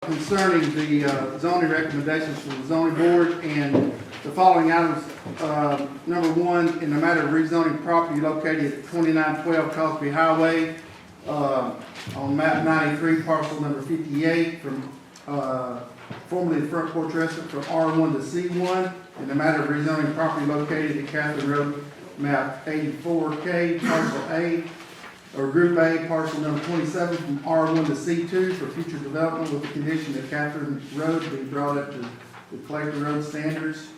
concerning the zoning recommendations from the zoning board, and the following items. Number one, in the matter of rezoning property located at 2912 Cosby Highway, on map 93, parcel number 58, from formerly the front porch restaurant, from R1 to C1. In the matter of rezoning property located at Catherine Road, map 84K, parcel A, or Group A, parcel number 27, from R1 to C2 for future development with the condition that Catherine Road be brought up to the collector road standards.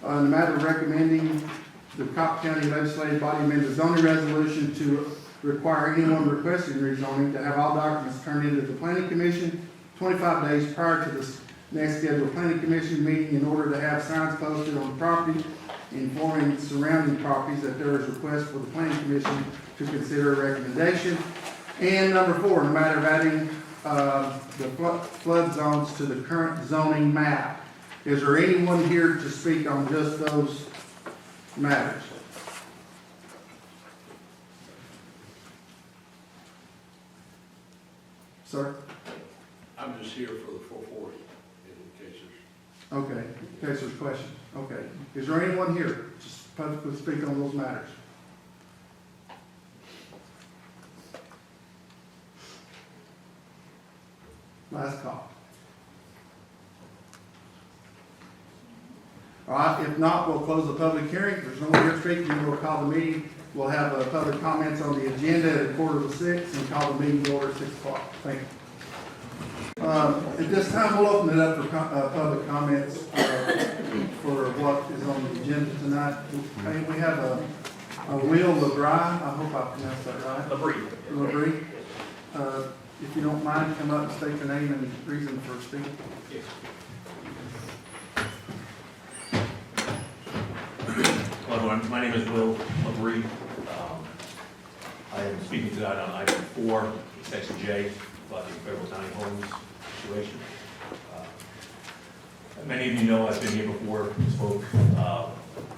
In the matter of recommending the Cocke County Legislative Body amend the zoning resolution to require anyone requesting rezoning to have all documents turned into the planning commission 25 days prior to the next scheduled planning commission meeting in order to have signs posted on the property informing surrounding properties that there is request for the planning commission to consider a recommendation. And number four, in the matter of adding the flood zones to the current zoning map. Is there anyone here to speak on just those matters? Sir? I'm just here for the 440 in case there's. Okay, in case there's questions. Okay. Is there anyone here to speak on those matters? Last call. All right, if not, we'll close the public hearing. If there's no one here speaking, then we'll call the meeting. We'll have public comments on the agenda at 5:45 and call the meeting to order at 6 o'clock. Thank you. At this time, we'll open it up for public comments for what is on the agenda tonight. And we have a Will LeBrie. I hope I pronounced that right. LeBrie. If you don't mind, come up and state your name and reason for speaking. Yes. Hello, everyone. My name is Will LeBrie. I am speaking tonight on item 4, section J, about the federal tiny homes situation. Many of you know I've been here before, spoke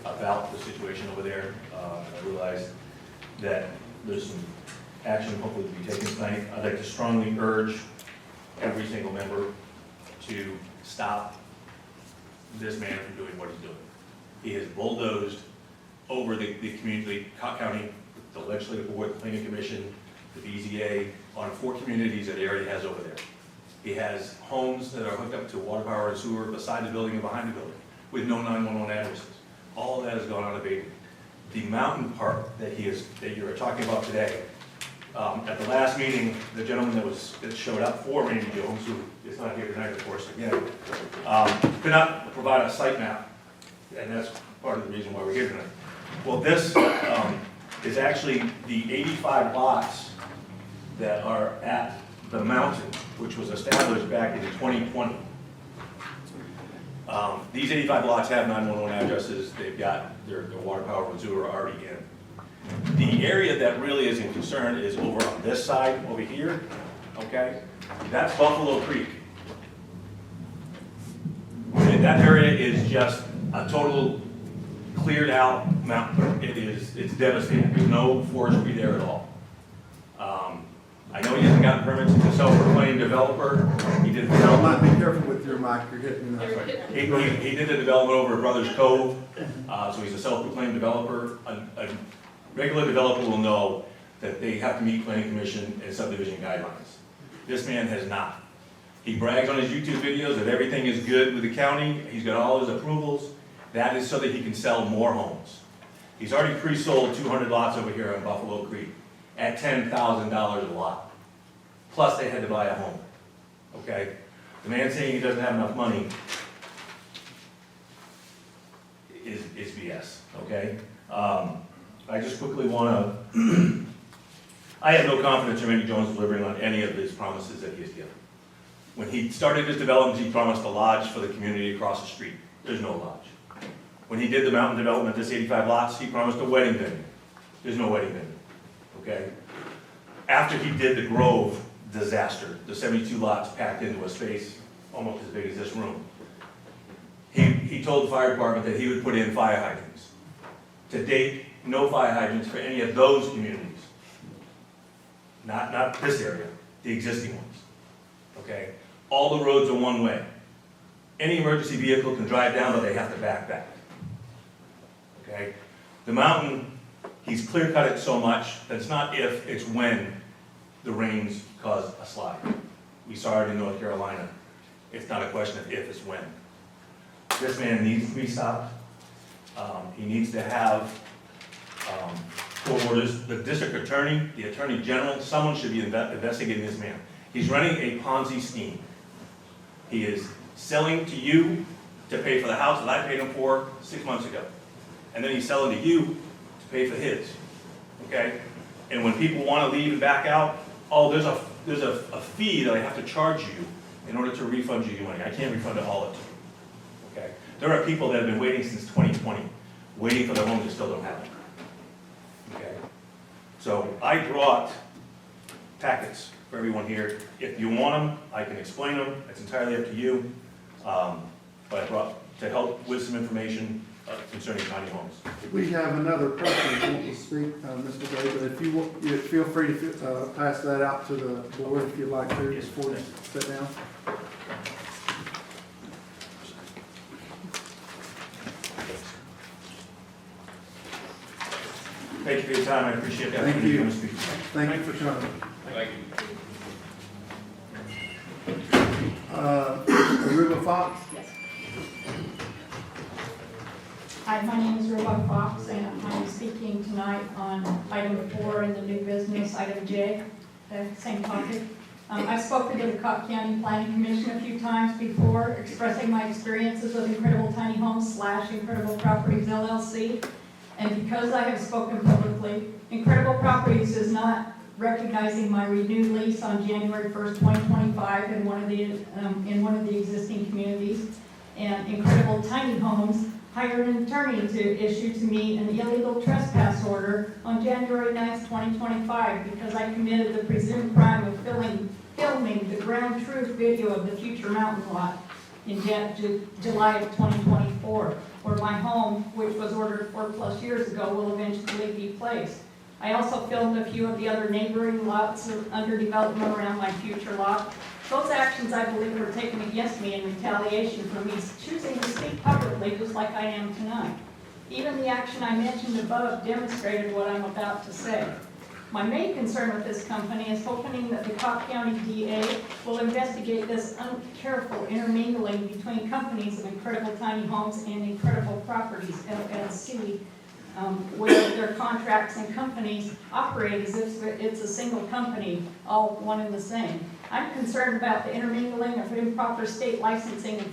about the situation over there. I realized that there's some action hopefully to be taken tonight. I'd like to strongly urge every single member to stop this man from doing what he's doing. He has bulldozed over the community, Cocke County, the Legislative Board, the Planning Commission, the BZA, on 4 communities that he already has over there. He has homes that are hooked up to water, power, and sewer beside the building and behind the building with no 911 addresses. All of that has gone unabated. The mountain park that you were talking about today, at the last meeting, the gentleman that showed up for Randy Jones, who is not here tonight, of course, again, could not provide a site map, and that's part of the reason why we're here tonight. Well, this is actually the 85 lots that are at the mountain, which was established back in 2020. These 85 lots have 911 addresses. They've got their water, power, and sewer already in. The area that really is in concern is over on this side, over here, okay? That's Buffalo Creek. And that area is just a total cleared out mountain. It's devastating. There's no forestry there at all. I know he hasn't gotten permits. He's a self-proclaimed developer. He did the development. Be careful with your mic. You're hitting He did the development over at Brothers Cove, so he's a self-proclaimed developer. A regular developer will know that they have to meet planning commission and subdivision guidelines. This man has not. He brags on his YouTube videos that everything is good with the county. He's got all his approvals. That is so that he can sell more homes. He's already pre-sold 200 lots over here on Buffalo Creek at $10,000 a lot. Plus they had to buy a home, okay? The man saying he doesn't have enough money is BS, okay? I just quickly want to, I have no confidence in Randy Jones delivering on any of his promises that he has given. When he started his development, he promised a lodge for the community across the street. There's no lodge. When he did the mountain development, this 85 lots, he promised a wedding venue. There's no wedding venue, okay? After he did the Grove disaster, the 72 lots packed into a space almost as big as this room, he told the fire department that he would put in fire hydrants. To date, no fire hydrants for any of those communities. Not this area, the existing ones, okay? all the roads are one way. Any emergency vehicle can drive down, but they have to back. Okay? The mountain, he's clear cut it so much that it's not if, it's when the rains cause a slide. We saw it in North Carolina. It's not a question of if, it's when. This man needs to be stopped. He needs to have court orders. The district attorney, the attorney general, someone should be investigating this man. He's running a Ponzi scheme. He is selling to you to pay for the house that I paid him for 6 months ago. And then he's selling to you to pay for his. Okay? And when people want to leave and back out, oh, there's a fee that I have to charge you in order to refund you your money. I can't refund it all of you. Okay? There are people that have been waiting since 2020, waiting for their home that still don't have it. Okay? So I brought packets for everyone here. If you want them, I can explain them. It's entirely up to you. But I brought to help with some information concerning tiny homes. We have another person who wants to speak, Mr. Gray, but if you want, you feel free to pass that out to the board if you'd like to, Yes, before you sit down. Thank you for your time. I appreciate that. Thank you. Speak. Thank you for coming. Thank you. Aruba Fox? Yes. Hi, my name is Reba Fox, and I'm speaking tonight on item 4 in the new business, item J, the same topic. I've spoken to the Cocke County Planning Commission a few times before, expressing my experiences with Incredible Tiny Homes / Incredible Properties LLC. And because I have spoken publicly, Incredible Properties is not recognizing my renewed lease on January 1st, 2025 in one of the existing communities. And Incredible Tiny Homes hired an attorney to issue to me an illegal trespass order on January 9th, 2025 because I committed the presumed crime of filming the ground truth video of the future mountain lot in July of 2024, where my home, which was ordered 4+ years ago, will eventually be placed. I also filmed a few of the other neighboring lots under development around my future lot. Those actions, I believe, were taken against me in retaliation for me choosing to speak publicly just like I am tonight. Even the action I mentioned above demonstrated what I'm about to say. My main concern with this company is hoping that the Cocke County DA will investigate this uncareful intermingling between companies of Incredible Tiny Homes and Incredible Properties, LLC, where their contracts and companies operate as if it's a single company, all one and the same. I'm concerned about the intermingling of improper state licensing of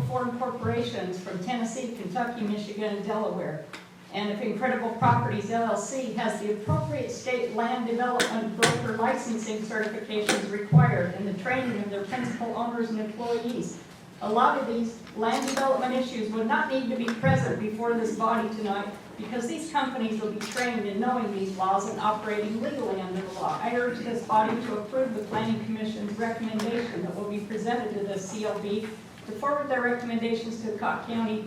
foreign corporations from Tennessee, Kentucky, Michigan, and Delaware. And if Incredible Properties LLC has the appropriate state land development broker licensing certifications required and the training of their principal owners and employees. A lot of these land development issues would not need to be present before this body tonight because these companies will be trained in knowing these laws and operating legally under the law. I urge this body to approve the Planning Commission's recommendation that will be presented to the CLB to forward their recommendations to the Cocke County's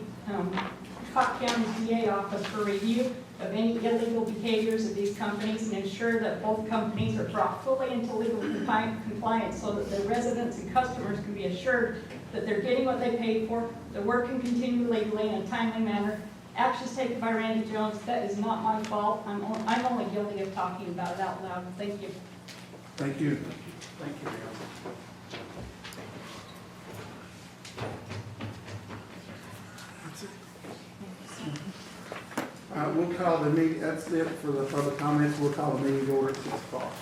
DA office for review of any illegal behaviors of these companies and ensure that both companies are brought fully into legal compliance so that the residents and customers can be assured that they're getting what they paid for, the work can continue legally in a timely manner. Actions taken by Randy Jones, that is not my fault. I'm only guilty of talking about it out loud. Thank you. Thank you. Thank you, We'll call the meeting, that's it for the public comments. We'll call the meeting order at 6 o'clock.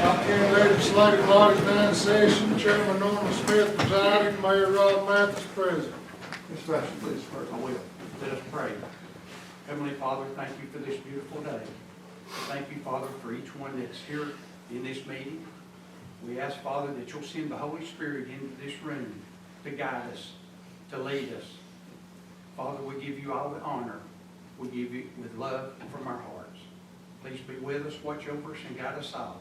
Cocke County Legislative Body now in session, Chairman Norman Smith presiding, Mayor Rob Mathis present. Ms. Russia, please, first. I will. Let us pray. Heavenly Father, thank you for this beautiful day. Thank you, Father, for each one that's here in this meeting. We ask, Father, that you'll send the Holy Spirit into this room to guide us, to lead us. Father, we give you all the honor. We give you with love from our hearts. Please be with us, watch over us, and guide us all,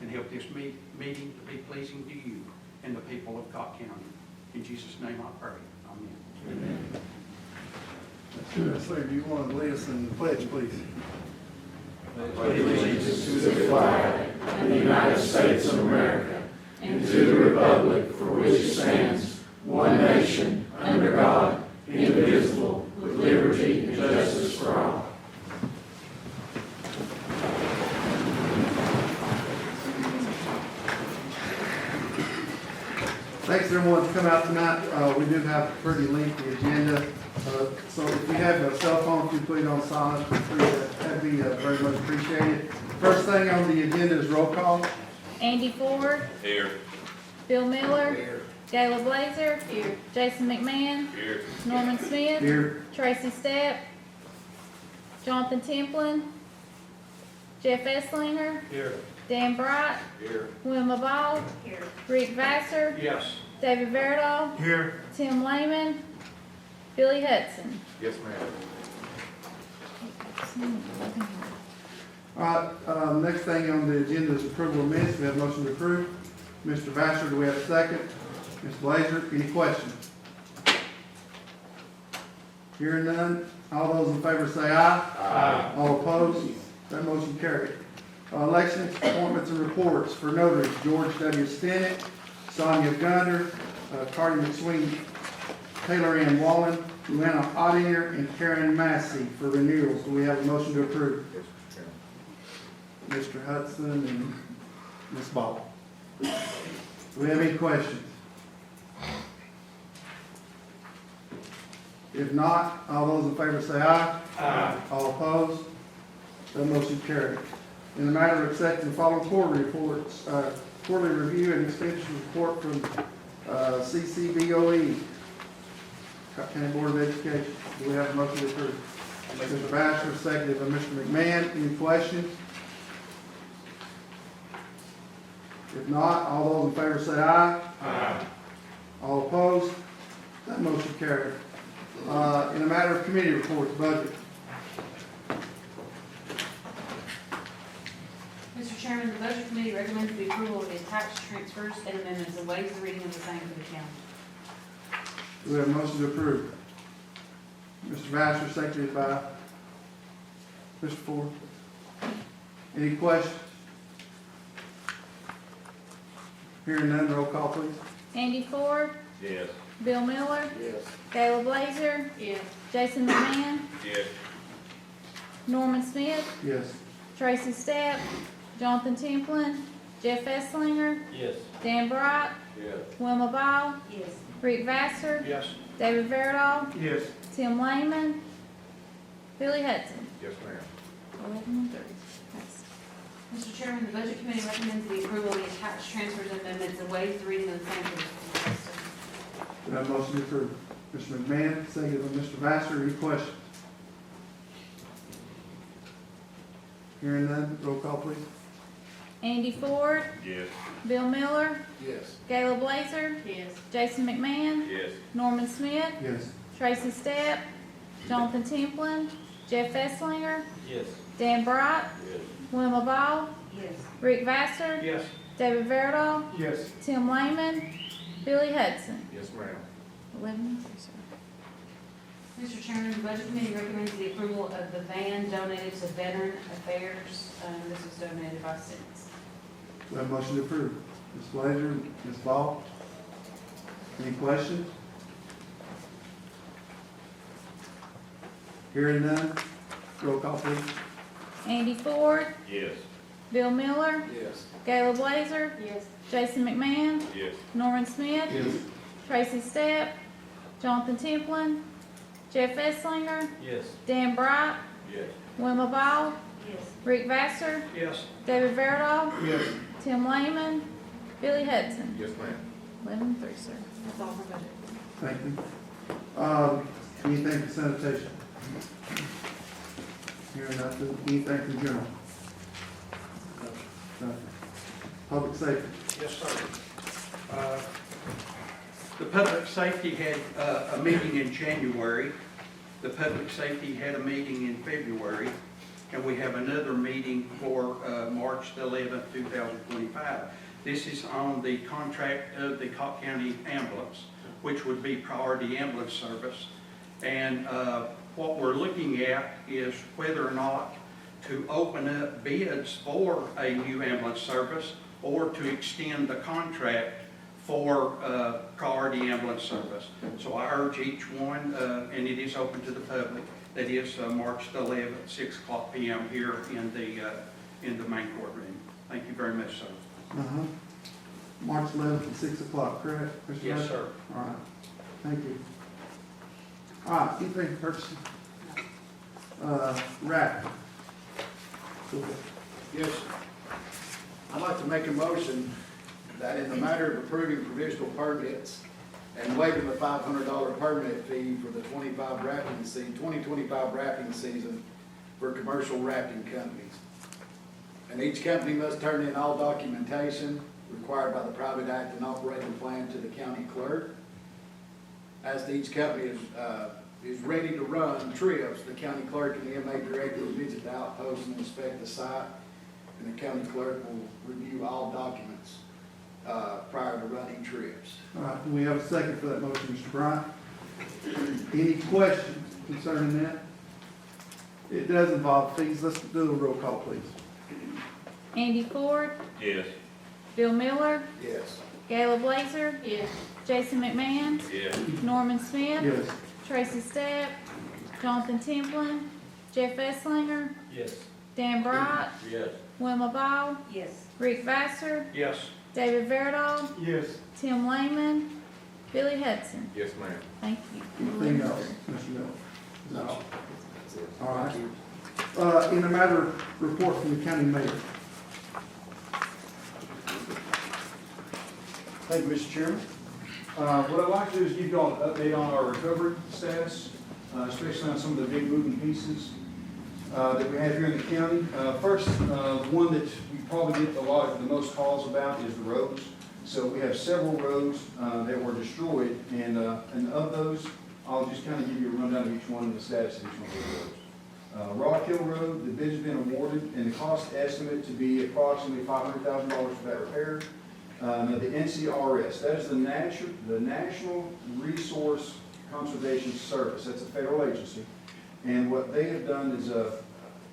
and help this meeting to be pleasing to you and the people of Cocke County. In Jesus' name I pray. Amen. Amen. Sir, do you want to lead us in the pledge, please? Allegiance to the flag and the United States of America, and to the republic for which it stands, one nation, under God, indivisible, with liberty and justice for all. Thanks everyone for coming out tonight. We do have a pretty lengthy agenda. So if you have a cell phone, if you put it on silent, that'd be very much appreciated. First thing on the agenda is roll call. Andy Ford. Here. Bill Miller. Here. Gayla Blazer. Here. Jason McMahon. Here. Norman Smith. Here. Tracy Stepp. Jonathan Templin. Jeff Esslinger. Here. Dan Bright. Here. Wilma Ball. Here. Rick Vassar. Yes. David Verdall. Here. Tim Lehman. Billy Hudson. Yes, ma'am. All right, next thing on the agenda is approval of minutes. We have a motion to approve. Mr. Vassar, do we have a second? Ms. Blazer, any questions? Hearing none, all those in favor say aye. Aye. All opposed? That motion carried. Elections, appointments, and reports for notaries, George W. Stinnett, Sonia Gunner, Cardi McSween, Taylor Ann Wallen, Luana Ottinger, and Karen Massey for renewals. Do we have a motion to approve? Mr. Hudson and Ms. Ball. Do we have any questions? If not, all those in favor say aye. Aye. All opposed? That motion carried. In the matter of accepting the following quarterly reports, quarterly review and expenditure report from CCBOE, Cocke County Board of Education. Do we have a motion to approve? Mr. Vassar, seconded by Mr. McMahon. Any questions? If not, all those in favor say aye. Aye. All opposed? That motion carried. In the matter of committee reports, budget. Mr. Chairman, the Budget Committee recommends the approval of the attached transfers and amendments and waives the reading of the same for the county. Do we have a motion to approve? Mr. Vassar, seconded by Mr. Ford. Any questions? Hearing none, roll call please. Andy Ford. Yes. Bill Miller. Yes. Gayla Blazer. Yes. Jason McMahon. Yes. Norman Smith. Yes. Tracy Stepp. Jonathan Templin. Jeff Esslinger. Yes. Dan Bright. Yes. Wilma Ball. Yes. Rick Vassar. Yes. David Verdall. Yes. Tim Lehman. Billy Hudson. Yes, ma'am. 11-3. Passed. Mr. Chairman, the Budget Committee recommends the approval of the attached transfers and amendments and waives the reading of the same for the county. Do we have a motion to approve? Mr. McMahon, seconded by Mr. Vassar. Any questions? Hearing none, roll call please. Andy Ford. Yes. Bill Miller. Yes. Gayla Blazer. Yes. Jason McMahon. Yes. Norman Smith. Yes. Tracy Stepp. Jonathan Templin. Jeff Esslinger. Yes. Dan Bright. Yes. Wilma Ball. Yes. Rick Vassar. Yes. David Verdall. Yes. Tim Lehman. Billy Hudson. Yes, ma'am. 11-3. Mr. Chairman, the Budget Committee recommends the approval of the van donated to Veteran Affairs. This was donated by Simmons. Do we have a motion to approve? Ms. Blazer, Ms. Ball? Any questions? Hearing none, roll call please. Andy Ford. Yes. Bill Miller. Yes. Gayla Blazer. Yes. Jason McMahon. Yes. Norman Smith. Yes. Tracy Stepp. Jonathan Templin. Jeff Esslinger. Yes. Dan Bright. Yes. Wilma Ball. Yes. Rick Vassar. Yes. David Verdall. Yes. Tim Lehman. Billy Hudson. Yes, ma'am. 11-3, sir. That's all for budget. Thank you. Anything for sanitation? Hearing nothing, anything from general? Nothing. Public safety? Yes, sir. The public safety had a meeting in January. The public safety had a meeting in February. And we have another meeting for March the 11th, 2025. This is on the contract of the Cocke County Ambulance, which would be priority ambulance service. And what we're looking at is whether or not to open up bids for a new ambulance service or to extend the contract for priority ambulance service. So I urge each one, and it is open to the public, that is March the 11th, 6 o'clock p.m. here in the main courtroom. Thank you very much, sir. March 11th at 6 o'clock, correct? Mr. Yes, Mayor? sir. All right, thank you. All right, anything purchasing? Rafting. Go ahead. Yes, I'd like to make a motion that in the matter of approving provisional permits and waiving the $500 permit fee for the 2025 rafting season for commercial rafting companies. And each company must turn in all documentation required by the Private Act and Operating Plan to the county clerk. As each company is ready to run trips, the county clerk and the MA director will visit the outpost and inspect the site, and the county clerk will review all documents prior to running trips. All right, do we have a second for that motion, Mr. Bryant? Any questions concerning that? It does involve fees. Let's do a roll call, please. Andy Ford, Yes. Bill Miller, Yes. Gayla Blazer, Yes. Jason McMahon, Yes. Norman Smith, Yes. Tracy Stepp, Jonathan Templin, Jeff Esslinger, Yes. Dan Bright, Yes. Wilma Ball, Yes. Rick Vassar, Yes. David Verdall, Yes. Tim Lehman, Billy Hudson. Yes, ma'am. Thank you. Anything else, Mr. Miller? No. All right. In the matter of report from the county mayor. Thank you, Mr. Chairman. What I'd like to do is give you all an update on our recovery status, especially on some of the big moving pieces that we have here in the county. First, one that we probably get the most calls about is the roads. So we have several roads that were destroyed, and of those, I'll just kind of give you a rundown of each one and the status of each one of those roads. Rock Hill Road, the bid has been awarded, and the cost estimate to be approximately $500,000 for that repair. Now, the NCRS, that is the National Resource Conservation Service. That's a federal agency. And what they have done is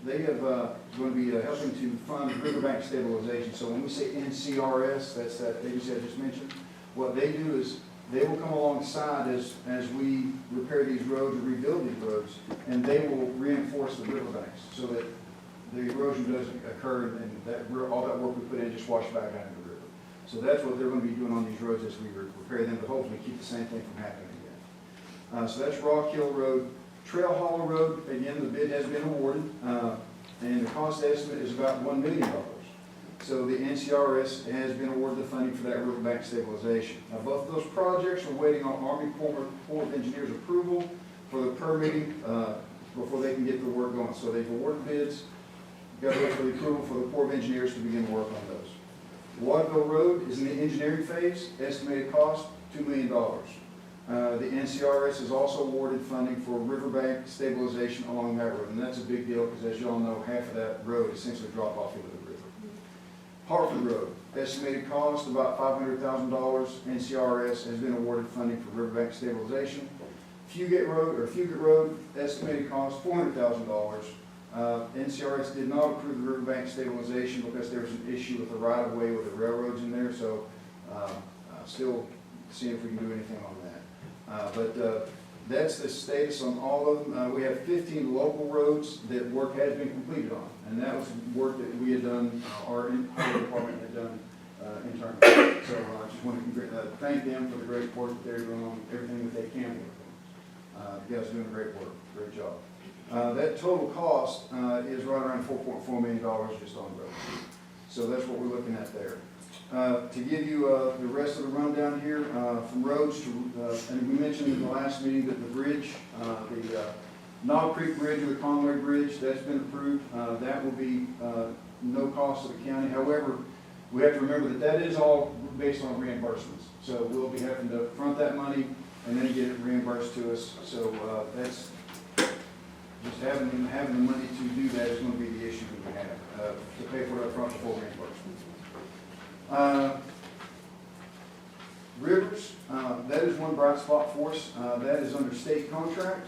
they have going to be helping to fund riverbank stabilization. So when we say NCRS, that's that agency I just mentioned. What they do is they will come alongside as we repair these roads or rebuild these roads, and they will reinforce the riverbanks so that the erosion doesn't occur and all that work we put in just wash back out into the river. So that's what they're going to be doing on these roads as we repair them to hopefully keep the same thing from happening again. So that's Rock Hill Road. Trail Hollow Road, again, the bid has been awarded, and the cost estimate is about $1 million. So the NCRS has been awarded the funding for that riverbank stabilization. Now, both of those projects are waiting on Army Corps of Engineers approval for the permitting before they can get the work going. So they've awarded bids, got to wait for the approval for the Corps of Engineers to begin work on those. Waterville Road is in the engineering phase, estimated cost $2 million. The NCRS has also awarded funding for riverbank stabilization along that road, and that's a big deal because, as you all know, half of that road essentially dropped off into the river. Hartford Road, estimated cost about $500,000. NCRS has been awarded funding for riverbank stabilization. Fugate Road, estimated cost $400,000. NCRS did not approve the riverbank stabilization because there was an issue with the right-of-way with the railroads in there, so still seeing if we can do anything on that. But that's the status on all of them. We have 15 local roads that work has been completed on, and that was work that we had done, our department had done internally. So I just want to thank them for the great work that they're doing on everything that they can with them. You guys are doing great work, great job. That total cost is right around $4.4 million just on roads. So that's what we're looking at there. To give you the rest of the rundown here, from roads to, and we mentioned in the last meeting that the bridge, the Knob Creek Bridge or the Conway Bridge, that's been approved. That will be no cost to the county. However, we have to remember that that is all based on reimbursements. So we'll be having to front that money and then get it reimbursed to us. So that's just having the money to do that is going to be the issue that we have, to pay for it up front before reimbursement. Rivers, that is one bright spot for us. That is under state contract.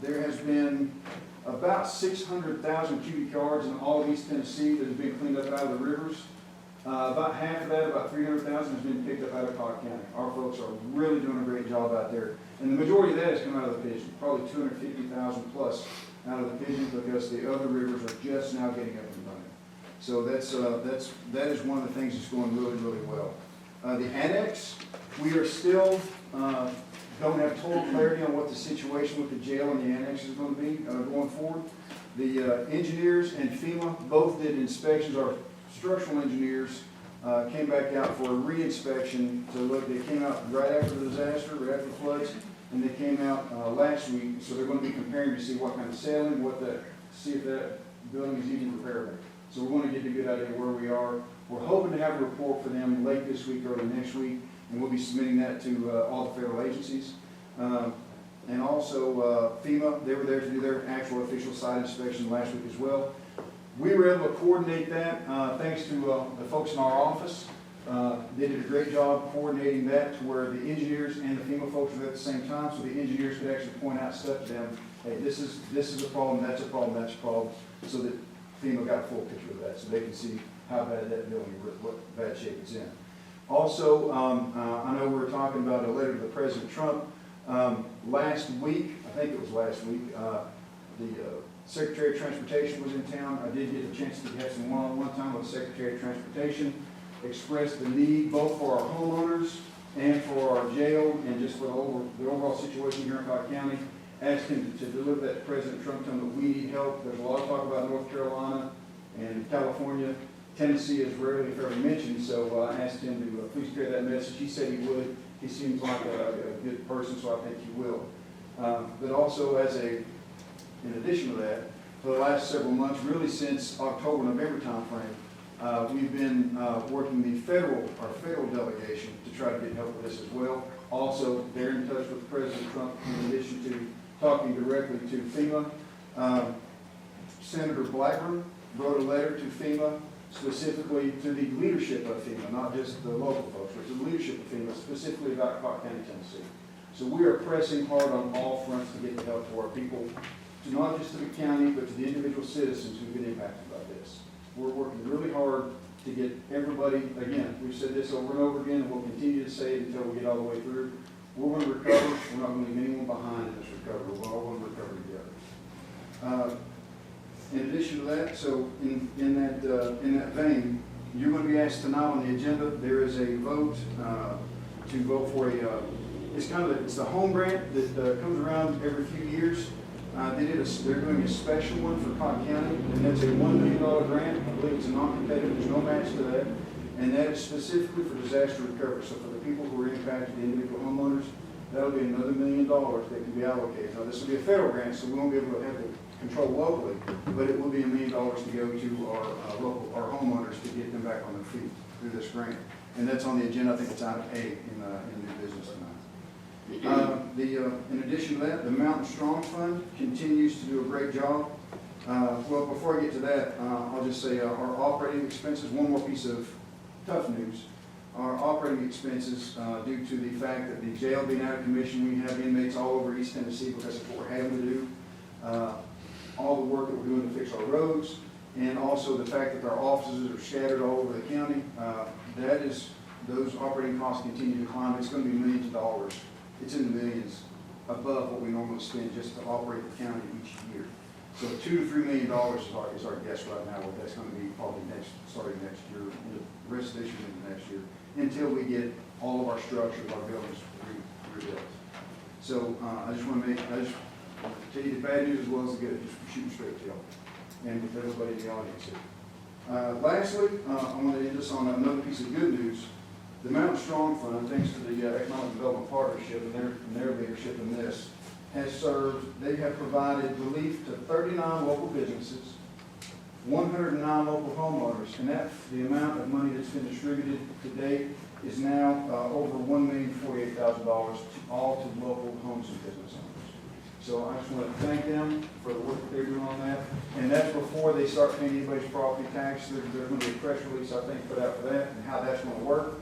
There has been about 600,000 cubic yards in all of East Tennessee that has been cleaned up out of the rivers. About half of that, about 300,000, has been picked up out of Cocke County. Our folks are really doing a great job out there. And the majority of that has come out of the Pigeon, probably 250,000 plus out of the Pigeon, because the other rivers are just now getting up and running. So that is one of the things that's going really, really well. The annex, we are still, don't have total clarity on what the situation with the jail and the annex is going to be going forward. The engineers and FEMA both did inspections. Our structural engineers came back out for a re-inspection to look. They came out right after the disaster, right after the floods, and they came out last week. So they're going to be comparing to see what kind of sailing, see if that building is even repairable. So we're going to get a good idea where we are. We're hoping to have a report for them late this week, early next week, and we'll be submitting that to all the federal agencies. And also FEMA, they were there to do their actual official site inspection last week as well. We were able to coordinate that thanks to the folks in our office. They did a great job coordinating that to where the engineers and the FEMA folks were there at the same time, so the engineers could actually point out stuff to them. Hey, this is a problem, that's a problem, that's a problem, so that FEMA got a full picture of that, so they can see how bad that building, what bad shape it's in. Also, I know we were talking about a letter to President Trump. Last week, I think it was last week, the Secretary of Transportation was in town. I did get a chance to have some one-on-one time with the Secretary of Transportation, expressed the need both for our homeowners and for our jail and just for the overall situation here in Cocke County. Asked him to deliver that to President Trump, telling him that we need help. There's a lot of talk about North Carolina and California. Tennessee is rarely if ever mentioned, so I asked him to please carry that message. He said he would. He seems like a good person, so I think he will. But also in addition to that, for the last several months, really since October, November timeframe, we've been working our federal delegation to try to get help with this as well. Also, they're in touch with President Trump in addition to talking directly to FEMA. Senator Blackburn wrote a letter to FEMA, specifically to the leadership of FEMA, not just the local folks, but to the leadership of FEMA, specifically about Cocke County, Tennessee. So we are pressing hard on all fronts to get the help to our people, to not just to the county, but to the individual citizens who've been impacted by this. We're working really hard to get everybody, again, we've said this over and over again, and we'll continue to say it until we get all the way through. We're going to recover. We're not going to leave anyone behind in this recovery. We're all going to recover together. In addition to that, so in that vein, you're going to be asked tonight on the agenda. There is a vote to vote for it's the home grant that comes around every few years. They're doing a special one for Cocke County, and that's a $1 million grant. I believe it's a non-competitive. There's no match to that, and that is specifically for disaster recovery. So for the people who are impacted, the individual homeowners, that'll be another $1 million that can be allocated. Now this will be a federal grant, so we won't be able to have the control locally, but it will be $1 million to go to our homeowners to get them back on their feet through this grant. And that's on the agenda. I think it's item A in the new business tonight. In addition to that, the Mountain Strong Fund continues to do a great job. Well, before I get to that, I'll just say our operating expenses, one more piece of tough news. Our operating expenses, due to the fact that the jail being out of commission, we have inmates all over East Tennessee because of what we're having to do. All the work that we're doing to fix our roads, and also the fact that our offices are scattered all over the county, those operating costs continue to climb. It's going to be millions of dollars. It's in the millions above what we normally spend just to operate the county each year. So $2 to $3 million is our guess right now. What that's going to be probably starting next year, the rest of this year into next year, until we get all of our structures, our buildings rebuilt. So I just want to tell you the bad news as well as the good, just shooting straight to you and with everybody in the audience here. Lastly, I want to end this on another piece of good news. The Mountain Strong Fund, thanks to the Economic Development Partnership and their leadership in this, they have provided relief to 39 local businesses, 109 local homeowners, and the amount of money that's been distributed to date is now over $1,048,000 all to local homes and business owners. So I just want to thank them for the work that they're doing on that. And that's before they start paying anybody's property tax. There's going to be a press release, I think, put out for that and how that's going to work.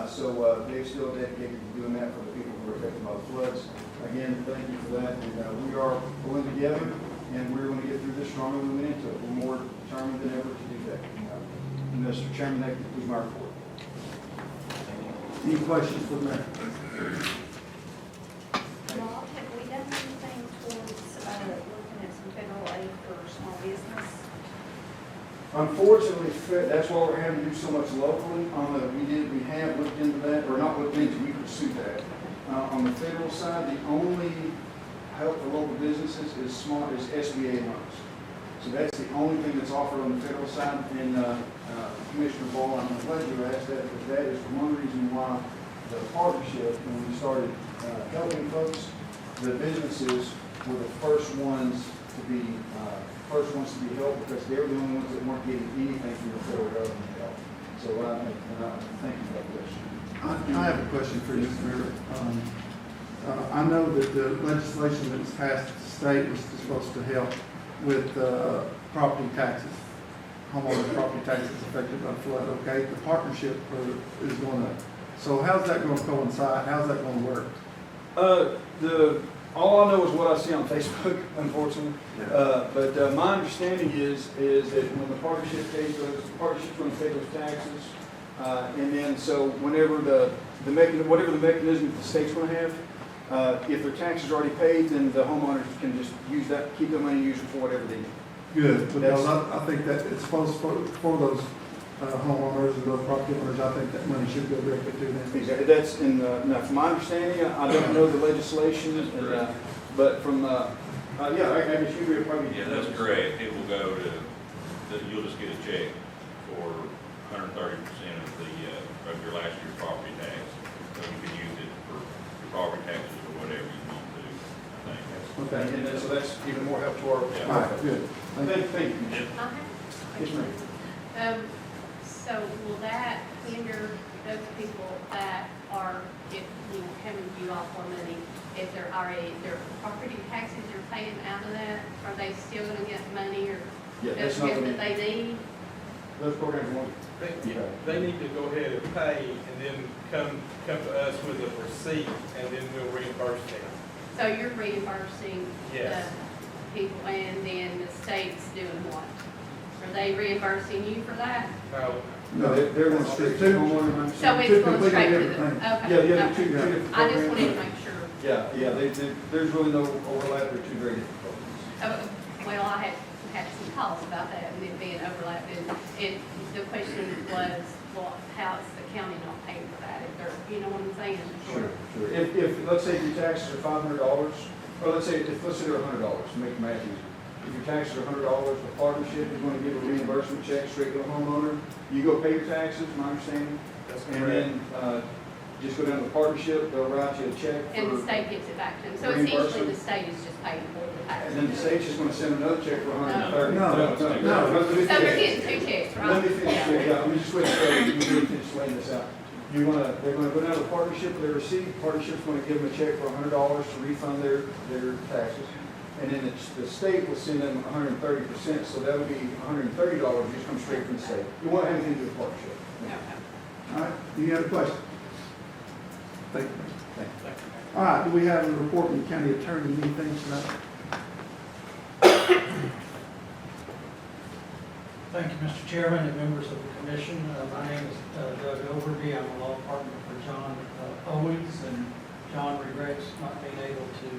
So they're still dedicated to doing that for the people who are affected by the floods. Again, thank you for that. And we are pulling together. and we're going to get through this stronger than we went into it. We're more determined than ever to do that. Mr. Chairman, that concludes my report. Any questions for the mayor? Rob, have we done anything towards, looking at some federal aid for small business? Unfortunately, that's why we're having to do so much locally. We have looked into that, or not looked into, we pursued that. On the federal side, the only help for local businesses is SBA loans. So that's the only thing that's offered on the federal side. And Commissioner Ball, I'm glad you asked that, because that is one reason why the partnership, when we started helping folks, the businesses were the first ones to be helped, because they were the only ones that weren't getting anything from the federal government help. So thank you for that question. I have a question for you, Mr. Mayor. I know that the legislation that was passed at the state was supposed to help with property taxes, homeowner property taxes affected by flood, okay? The partnership is going to, so how's that going to coincide? How's that going to work? All I know is what I see on Facebook, unfortunately. But my understanding is that when the partnership pays those, the partnership's going to pay those taxes. And then, so whenever whatever the mechanism that the state's going to have, if their taxes are already paid, then the homeowners can just use that, keep the money and use it for whatever they need. Good, because I think that it's supposed for those homeowners and those property owners, I think that money should go directly to them. Exactly. That's now from my understanding, I don't know the legislation, but from, I guess you would probably. Yeah, that's correct. It will go to, you'll just get a check for 130% of your last year's property tax. So you can use it for your property taxes or whatever you want to, I think. Okay. And so that's even more help to our. Yeah. All right, good. Thank you. Yes, ma'am. So will that hinder those people that are, if, having you off more money, if they're already, their property taxes you're paying out of that, are they still gonna get money or Yeah, that's those not gifts gonna, that they need? those programs won't. They need to go ahead and pay and then come to us with a receipt and then we'll reimburse them. So you're reimbursing the Yes. people and then the state's doing what? Are they reimbursing you for that? No, they're going straight to homeowner. So it's Two going completely straight to the, different things. okay. Yeah, okay. two different I just programs. wanted to make sure. There's really no overlap, they're two very different programs. Well, I had some calls about that and it being overlapped, and the question was, well, how's the county not paying for that? If they're, you know what I'm saying? Sure. If, let's say your taxes are $500, or let's say they're $100, to make the math easier. If your taxes are $100, the partnership is going to give a reimbursement check straight to the homeowner. You go pay your taxes, my understanding. That's And correct. then, just go down to the partnership, they'll write you a check And the for, state gives it back to them. So essentially, reimbursement. the state is just paying for the taxes. and then the state's just going to send another check for $130. No. So they're getting two checks, right? Let me finish, let me just wait, let me finish laying this out. They're gonna go down to the partnership with their receipt, the partnership's gonna give them a check for $100 to refund their taxes. And then the state will send them 130%, so that would be $130, just come straight from the state. You won't have anything to do with the partnership. All right, do you have a question? Thank you. All right, do we have a report from the county attorney, anything tonight? Thank you, Mr. Chairman and members of the commission. My name is Doug Overby. I'm a law partner for John Owens, and John regrets not being able to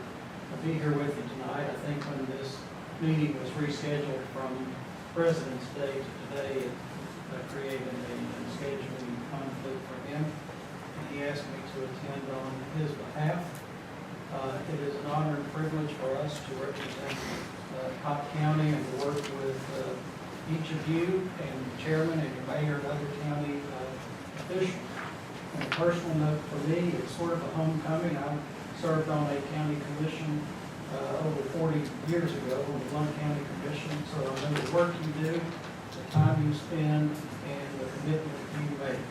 be here with you tonight. I think when this meeting was rescheduled from President's Day to today, it created a scheduling conflict for him, and he asked me to attend on his behalf. It is an honor and privilege for us to represent Cocke County and to work with each of you and the chairman and your mayor and other county officials. On a personal note for me, it's sort of a homecoming. I served on a county commission over 40 years ago, on the one county commission, so I know the work you do, the time you spend, and the commitment you make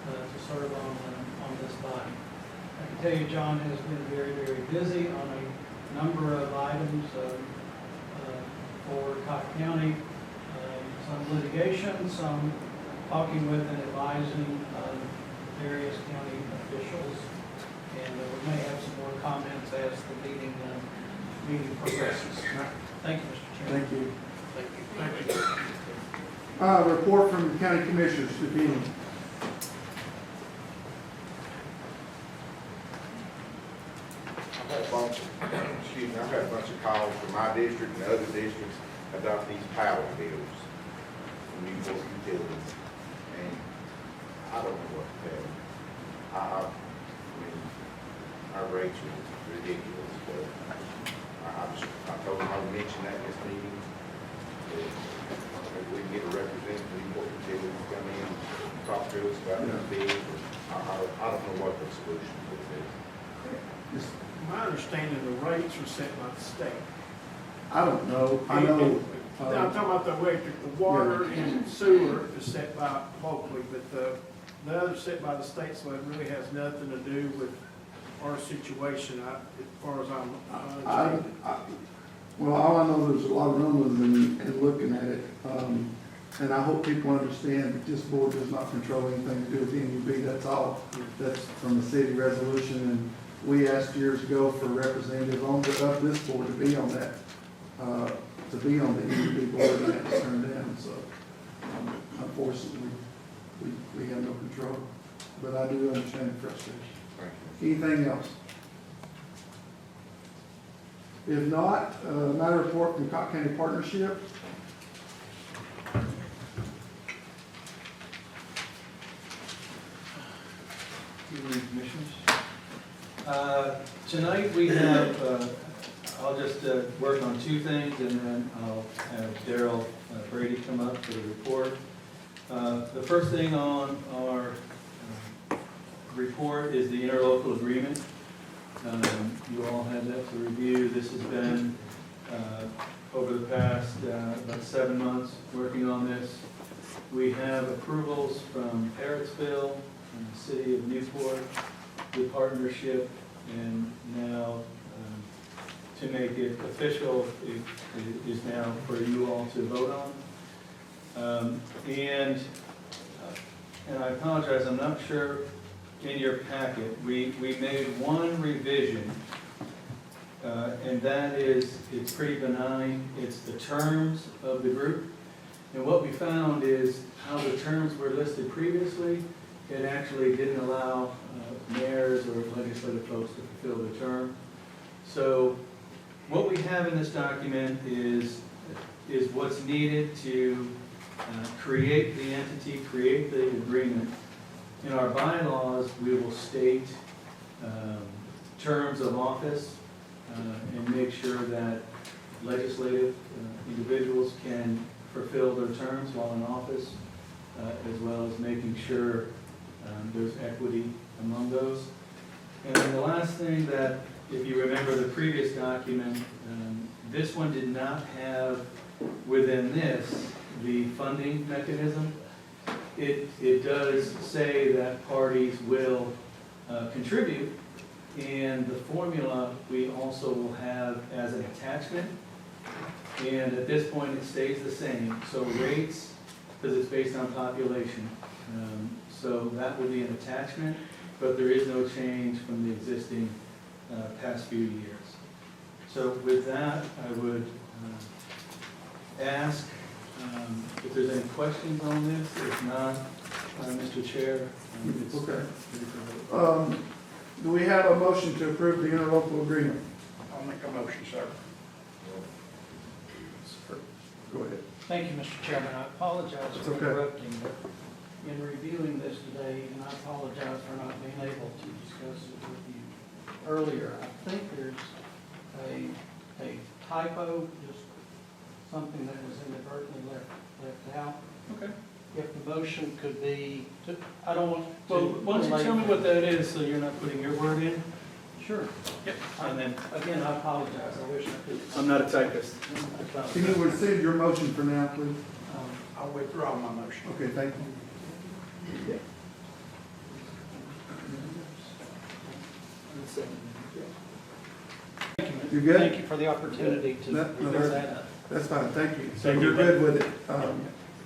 to serve on this body. I can tell you John has been very, very busy on a number of items for Cocke County. Some litigation, some talking with and advising various county officials, and we may have some more comments as the meeting progresses. Thank you, Mr. Chairman. Thank you. Report from the county commissioners, if any. I've had a bunch of, excuse me, I've had a bunch of calls from my district and other districts about these power bills from Newport Utilities. And I don't know what to tell them. I mean, our rates are ridiculous, but I told them I would mention that in this meeting. That maybe we can get a representative from Newport Utilities to come in and talk to us about the bill. I don't know what the solution would be. My understanding, the rates are set by the state. I don't know. I know. I'm talking about the electric, the water and sewer is set by locally, but the other set by the state, so it really has nothing to do with our situation, as far as I understand. Well, all I know, there's a lot of numbers in looking at it. And I hope people understand that this board does not control anything to do with NUB. That's all. That's from the city resolution. And we asked years ago for a representative of this board to be on that, to be on the NUB board, and that was turned down. So unfortunately, we have no control. But I do understand the frustration. Anything else? If not, matter report from Cocke County Partnership. Commissioners. Tonight we have, I'll just work on two things and then I'll have Daryl Brady come up for the report. The first thing on our report is the interlocal agreement. You all had that to review. This has been over the past about 7 months working on this. We have approvals from Parrotsville, from the city of Newport, the partnership, and now to make it official, it is now for you all to vote on. And I apologize, I'm not sure in your packet, we made one revision, and that is, it's pretty benign. It's the terms of the group. And what we found is how the terms were listed previously, it actually didn't allow mayors or legislative folks to fulfill the term. So what we have in this document is what's needed to create the entity, create the agreement. In our bylaws, we will state terms of office and make sure that legislative individuals can fulfill their terms while in office, as well as making sure there's equity among those. And then the last thing that, if you remember the previous document, this one did not have within this the funding mechanism. It does say that parties will contribute, and the formula we also will have as an attachment. And at this point, it stays the same. So rates, because it's based on population, so that will be an attachment, but there is no change from the existing past few years. So with that, I would ask if there's any questions on this. If not, Mr. Chair, it's Okay. Do we have a motion to approve the interlocal agreement? I'll make a motion, sir. Go ahead. Thank you, Mr. Chairman. I apologize It's for okay. interrupting, but in reviewing this today, and I apologize for not being able to discuss it with you earlier, I think there's a typo, just something that was inadvertently left out. Okay. If the motion could be, I don't want to. Well, why don't you tell me what that is so you're not putting your word in? Sure. Yep. And then, Again, I apologize. I wish I could. I'm not a typist. Can you rescind your motion for now, please? I'll withdraw my motion. Okay, thank you. You good? Thank you for the opportunity to No, clear that up. That's fine, thank you. So Thank you're you. good with it.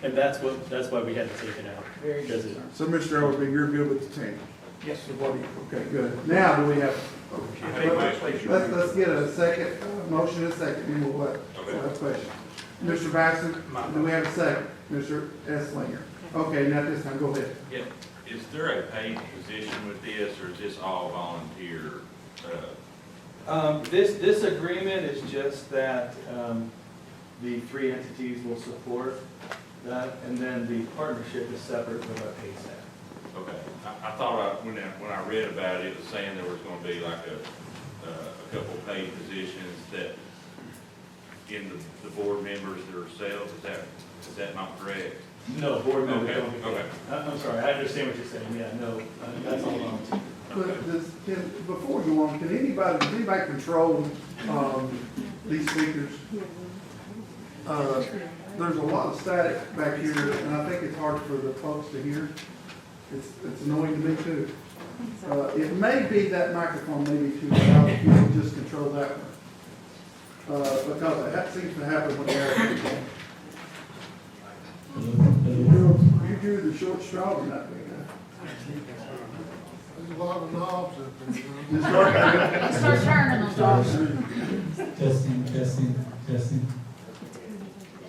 And that's why we had to take it out. Very Because good, it- sir. So Mr. Overby, you're good with the change? Yes, sir. Okay, good. Now, do we have Let's get a second, motion and a second, and we'll let, Okay. question. Mr. Baxter, do we have a second? Mr. Esslinger? Okay, now this time, go ahead. Yeah, is there a paid position with this, or is this all volunteer? This agreement is just that, the three entities will support that, and then the partnership is separate with our pay staff. Okay, I thought when I read about it, it was saying there was gonna be like a couple paid positions that in the board members themselves, is that not correct? No, board members Okay, don't. okay. I'm sorry, I understand what you're saying, yeah, no, that's all volunteer. But before we go on, does anybody control, these speakers? There's a lot of static back here, and I think it's hard for the folks to hear. It's annoying to me too. It may be that microphone may be too loud, if you can just control that one. Because that seems to happen when you drew the short straw tonight, There's a lot of knobs up there. Start turning them, dog. Testing, testing, testing.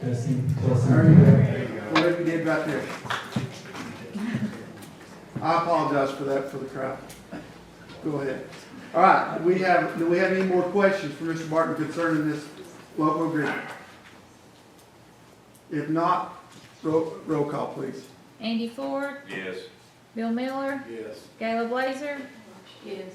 Testing, There you go. Whatever you did back there. I apologize for that for the crowd. Go ahead. All right, do we have any more questions for Mr. Martin concerning this local agreement? If not, roll call, please. Andy Ford, Yes. Bill Miller, Yes. Gayla Blazer, Yes.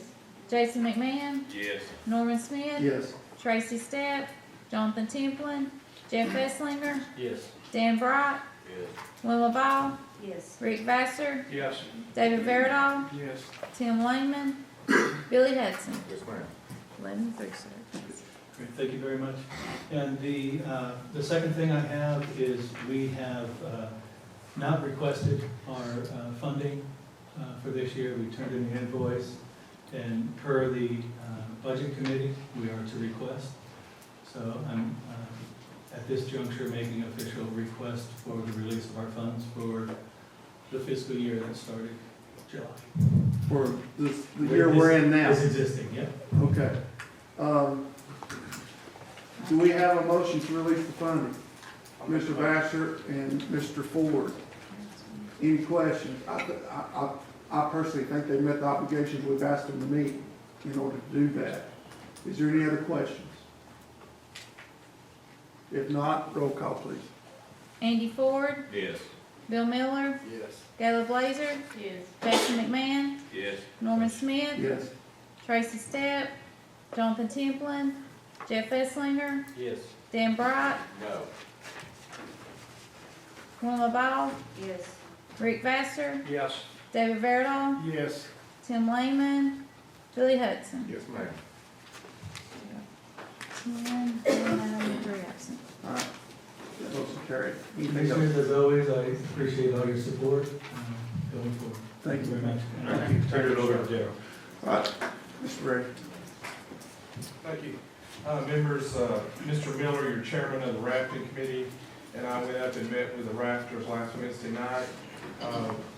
Jason McMahon, Yes. Norman Smith, Yes. Tracy Stepp, Jonathan Templin, Jeff Esslinger, Yes. Dan Bright, Yes. Wilma Ball, Yes. Rick Vassar, Yes. David Verdahl, Yes. Tim Lehman, Billy Hudson. Yes, ma'am. 11-3, sir. Great, thank you very much. And the second thing I have is we have not requested our funding for this year. We turned in the invoice, and per the budget committee, we are to request. So I'm at this juncture making official request for the release of our funds for the fiscal year that started July. For the year we're in now. It's existing, yeah. Okay. Do we have a motion to release the funding? Mr. Vassar and Mr. Ford. Any questions? I personally think they met the obligations we've asked them to meet in order to do that. Is there any other questions? If not, roll call, please. Andy Ford, Yes. Bill Miller, Yes. Gayla Blazer, Yes. Jason McMahon, Yes. Norman Smith, Yes. Tracy Stepp, Jonathan Templin, Jeff Esslinger, Yes. Dan Bright, No. Wilma Ball, Yes. Rick Vassar, Yes. David Verdahl, Yes. Tim Lehman, Billy Hudson. Yes, ma'am. 10, 9, 3 absent. All right. Motion carried. Anything else? Commissioners, as always, I appreciate all your support going forward. Thank you. very much. Thank you. Turn it over to Gerald. All right, Mr. Ray. Thank you. Members, Mr. Miller, your chairman of the Rafting Committee, and I went up and met with the rafters last Wednesday night.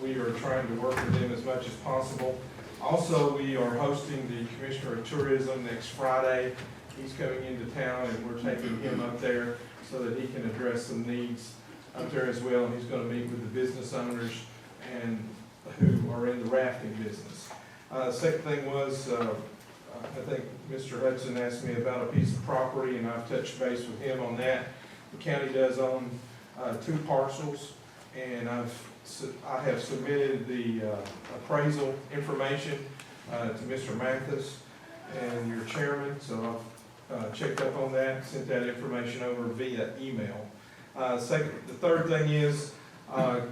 We are trying to work with them as much as possible. Also, we are hosting the Commissioner of Tourism next Friday. He's coming into town, and we're taking him up there so that he can address some needs up there as well. And he's going to meet with the business owners and who are in the rafting business. Second thing was, I think Mr. Hudson asked me about a piece of property, and I've touched base with him on that. The county does own 2 parcels, and I have submitted the appraisal information to Mr. Mathis and your chairman, so I've checked up on that, sent that information over via email. The third thing is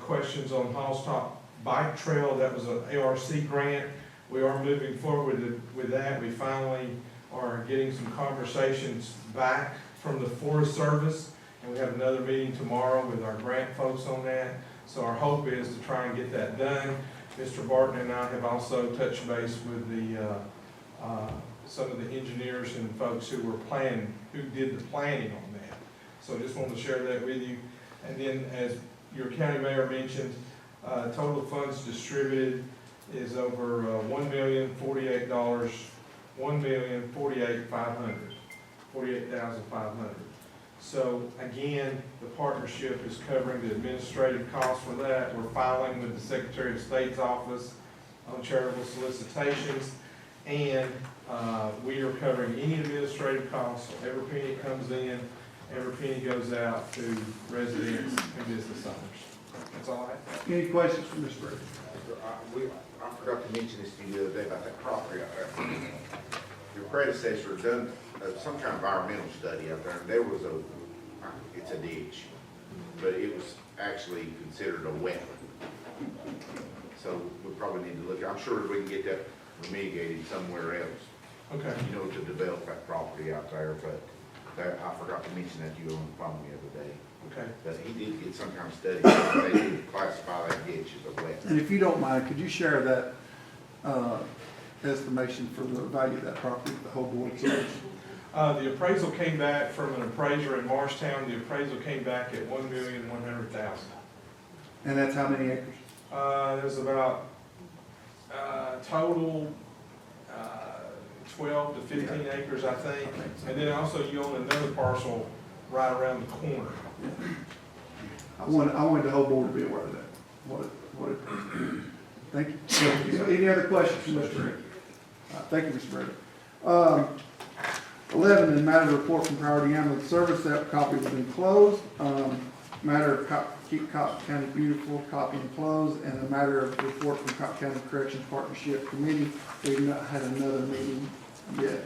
questions on Hall's Top Bike Trail. That was an ARC grant. We are moving forward with that. We finally are getting some conversations back from the Forest Service, and we have another meeting tomorrow with our grant folks on that. So our hope is to try and get that done. Mr. Barton and I have also touched base with some of the engineers and folks who did the planning on that. So I just wanted to share that with you. And then, as your county mayor mentioned, total funds distributed is over $1,048 $1,048,500. So again, the partnership is covering the administrative costs for that. We're filing with the Secretary of State's office on charitable solicitations, and we are covering any administrative costs. So every penny comes in, every penny goes out to residents and business owners. That's all I have. Any questions from Mr. Britton? I forgot to mention this to you the other day about that property out there. Your predecessor done some kind of environmental study out there, and there was it's a ditch, but it was actually considered a wetland. So we probably need to look, I'm sure we can get that remediated somewhere else. Okay. You know, to develop that property out there, but that, I forgot to mention that to you on the phone the other day. Okay. That he did get some kind of study, they did classify that ditch as a wetland. And if you don't mind, could you share that estimation for the value of that property, the whole board? The appraisal came back from an appraiser in Marshtown. The appraisal came back at $1,100,000. And that's how many acres? There's about total 12 to 15 acres, I think. And then also you own another parcel right around the corner. I wanted the whole board to be aware of that. Thank you. Any other questions from Mr. Britton? Thank you, Mr. Britton. 11, in the matter of report from Priority Ambulance Service, that copy was enclosed. Matter of Keep Cocke County Beautiful, copy enclosed. And the matter of report from Cocke County Corrections Partnership Committee, we've not had another meeting yet.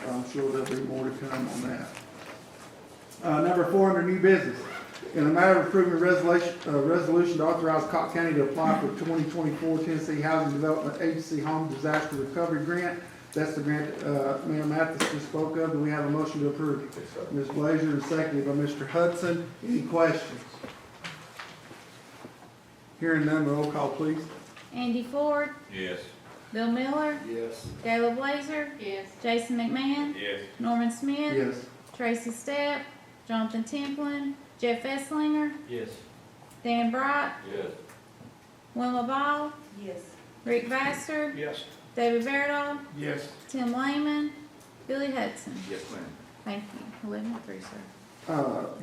I'm sure there'll be more to come on that. Number 4 under new business. In the matter of approving resolution to authorize Cocke County to apply for 2024 Tennessee Housing Development Agency Home Disaster Recovery Grant. That's the grant Mayor Mathis just spoke of. Do we have a motion to approve? Ms. Blazer, and seconded by Mr. Hudson. Any questions? Hearing none, roll call, please. Andy Ford, Yes. Bill Miller, Yes. Gayla Blazer, Yes. Jason McMahon, Yes. Norman Smith, Yes. Tracy Stepp, Jonathan Templin, Jeff Esslinger, Yes. Dan Bright, Yes. Wilma Ball, Yes. Rick Vassar, Yes. David Verdall, Yes. Tim Lehman, Billy Hudson. Yes, ma'am. Thank you. 11-3, sir.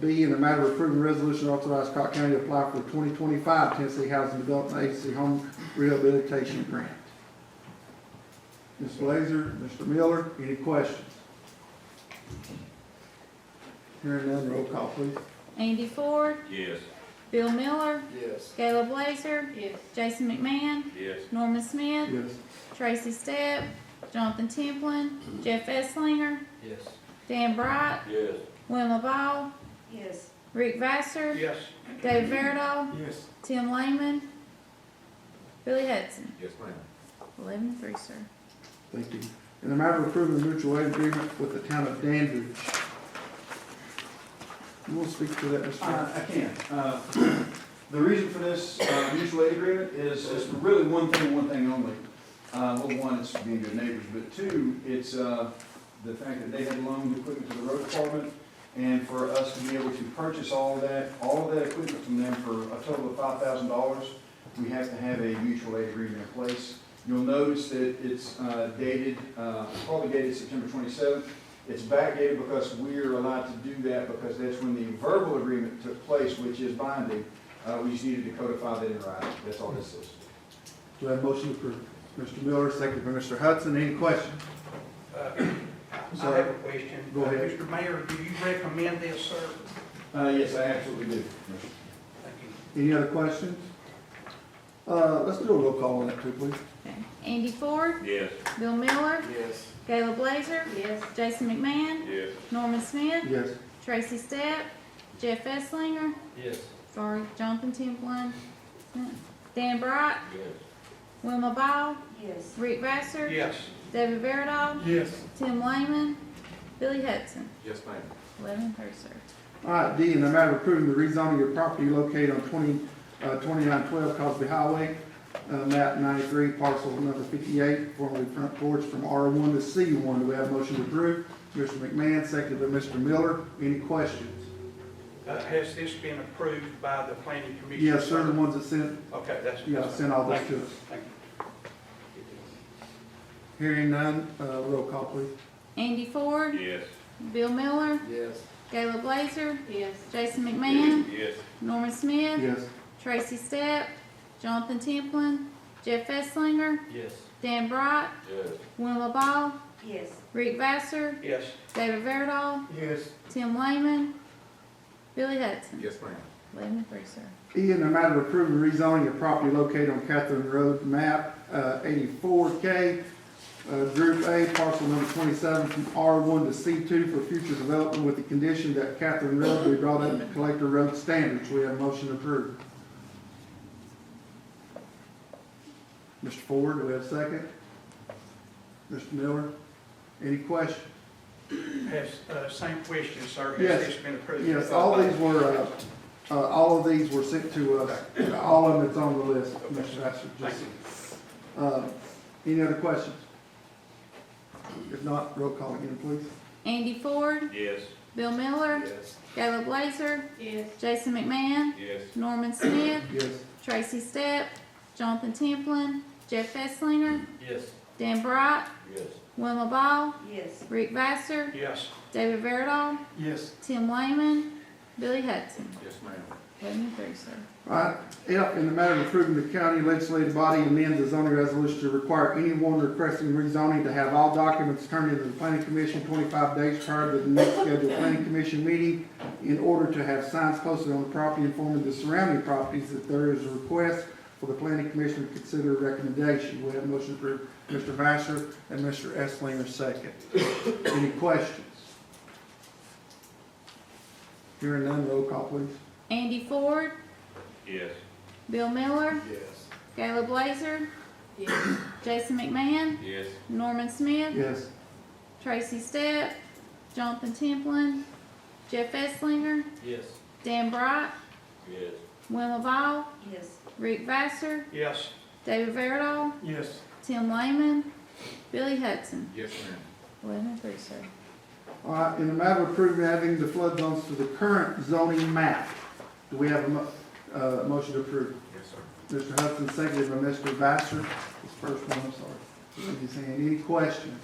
B, in the matter of approving resolution to authorize Cocke County to apply for the 2025 Tennessee Housing Development Agency Home Rehabilitation Grant. Ms. Blazer, Mr. Miller, any questions? Hearing none, roll call, please. Andy Ford, Yes. Bill Miller, Yes. Gayla Blazer, Yes. Jason McMahon, Yes. Norman Smith, Yes. Tracy Stepp, Jonathan Templin, Jeff Esslinger, Yes. Dan Bright, Yes. Wilma Ball, Yes. Rick Vassar, Yes. David Verdall, Yes. Tim Lehman, Billy Hudson. Yes, ma'am. 11-3, sir. Thank you. In the matter of approving the mutual aid agreement with the town of Dandridge. You want to speak to that, Mr. Chairman? I can. The reason for this mutual aid agreement is really one thing only. Well, one, it's being good neighbors, but two, it's the fact that they had loaned equipment to the road department, and for us to be able to purchase all of that equipment from them for a total of $5,000, we have to have a mutual aid agreement in place. You'll notice that it's dated, probably dated September 27th. It's backdated because we're allowed to do that because that's when the verbal agreement took place, which is binding. We just needed to codify that in writing. That's all this is. Do I have a motion to approve? Mr. Miller, seconded by Mr. Hudson. Any questions? I have a question. Go ahead. Mr. Mayor, do you recommend this, sir? Yes, I absolutely do. Thank you. Any other questions? Let's do a roll call on that too, please. Okay. Andy Ford, Yes. Bill Miller, Yes. Gayla Blazer, Yes. Jason McMahon, Yes. Norman Smith, Yes. Tracy Stepp, Jeff Esslinger, Yes. Jonathan Templin, Dan Bright, Yes. Wilma Ball, Yes. Rick Vassar, Yes. David Verdall, Yes. Tim Lehman, Billy Hudson. Yes, ma'am. 11-3, sir. All right, D, in the matter of approving the rezoning of property located on 2912 Cosby Highway, map 93, parcel number 58, formerly front porch from R1 to C1. Do we have a motion to approve? Mr. McMahon, seconded by Mr. Miller. Any questions? Has this been approved by the planning commission? Yes, sir, the ones that sent, Okay, that's. yeah, sent all this to us. Thank you. Hearing none, roll call please. Andy Ford, Yes. Bill Miller, Yes. Gayla Blazer, Yes. Jason McMahon, Yes. Norman Smith, Yes. Tracy Stepp, Jonathan Templin, Jeff Esslinger, Yes. Dan Bright, Yes. Wilma Ball, Yes. Rick Vassar, Yes. David Verdall, Yes. Tim Lehman, Billy Hudson. Yes, ma'am. 11-3, sir. E, in the matter of approving rezoning of property located on Catherine Road, map 84K, Group A, parcel number 27, from R1 to C2 for future development with the condition that Catherine Road be brought up to collector road standards. We have a motion approved. Mr. Ford, do we have a second? Mr. Miller, any questions? Has, same question, sir. Yes. Has this been approved? Yes, all of these were sent to us, all of them that's on the list, Mr. Vassar. Thank you. Any other questions? If not, roll call again, please. Andy Ford, Yes. Bill Miller, Yes. Gayla Blazer, Yes. Jason McMahon, Yes. Norman Smith, Yes. Tracy Stepp, Jonathan Templin, Jeff Esslinger, Yes. Dan Bright, Yes. Wilma Ball, Yes. Rick Vassar, Yes. David Verdall, Yes. Tim Lehman, Billy Hudson. Yes, ma'am. 11-3, sir. All right, F, in the matter of approving the county legislative body amends the zoning resolution to require anyone requesting rezoning to have all documents turned into the planning commission 25 days prior to the next scheduled planning commission meeting in order to have signs posted on the property informing the surrounding properties that there is a request for the planning commission to consider a recommendation. We have a motion for Mr. Vassar and Mr. Esslinger second. Any questions? Hearing none, roll call please. Andy Ford, Yes. Bill Miller, Yes. Gayla Blazer, Yes. Jason McMahon, Yes. Norman Smith, Yes. Tracy Stepp, Jonathan Templin, Jeff Esslinger, Yes. Dan Bright, Yes. Wilma Ball, Yes. Rick Vassar, Yes. David Verdall, Yes. Tim Lehman, Billy Hudson. Yes, ma'am. 11-3, sir. All right, in the matter of approving adding the flood zones to the current zoning map, do we have a motion to approve? Yes, sir. Mr. Hudson, seconded by Mr. Vassar. This first one, I'm sorry. Raise his hand. Any questions?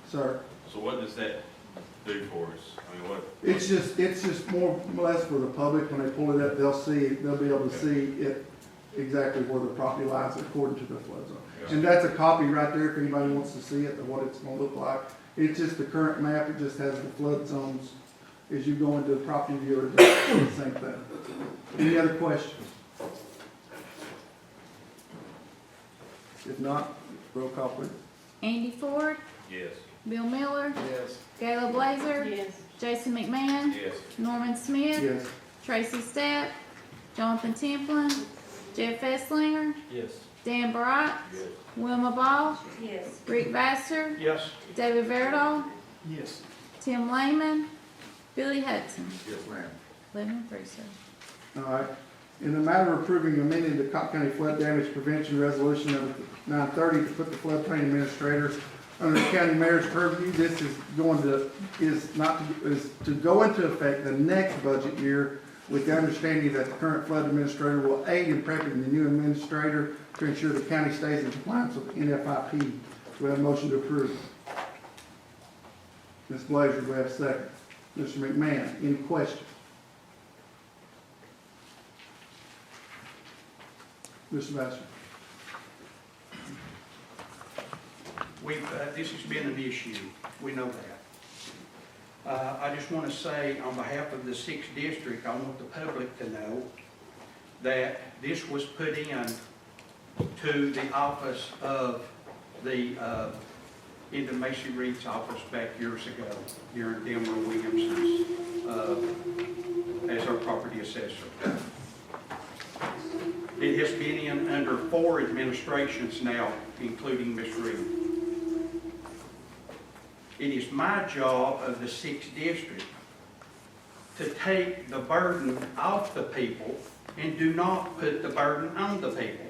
Sir? So what does that do for us? I mean, what? It's just more or less for the public. When they pull it up, they'll be able to see it exactly where the property lies according to the flood zone. And that's a copy right there if anybody wants to see it, of what it's gonna look like. It's just the current map. It just has the flood zones. As you go into the property viewer, it's the same thing. Any other questions? If not, roll call please. Andy Ford, Yes. Bill Miller, Yes. Gayla Blazer, Yes. Jason McMahon, Yes. Norman Smith, Yes. Tracy Stepp, Jonathan Templin, Jeff Esslinger, Yes. Dan Bright, Yes. Wilma Ball, Yes. Rick Vassar, Yes. David Verdall, Yes. Tim Lehman, Billy Hudson. Yes, ma'am. 11-3, sir. All right. In the matter of approving amending the Cocke County Flood Damage Prevention Resolution number 930 to put the floodplain administrator under the county mayor's purview, this is to go into effect the next budget year with the understanding that the current flood administrator will aid in prepping the new administrator to ensure the county stays in compliance with NFIP. Do we have a motion to approve? Ms. Blazer, do we have a second? Mr. McMahon, any questions? Mr. Vassar? This has been an issue, we know that. I just want to say, on behalf of the 6th District, I want the public to know that this was put in to the office of into Macy Reed's office back years ago, during Delmer Williamson's, as our property assessor. It has been in under 4 administrations now, including Ms. Reed. It is my job of the 6th District to take the burden off the people and do not put the burden on the people.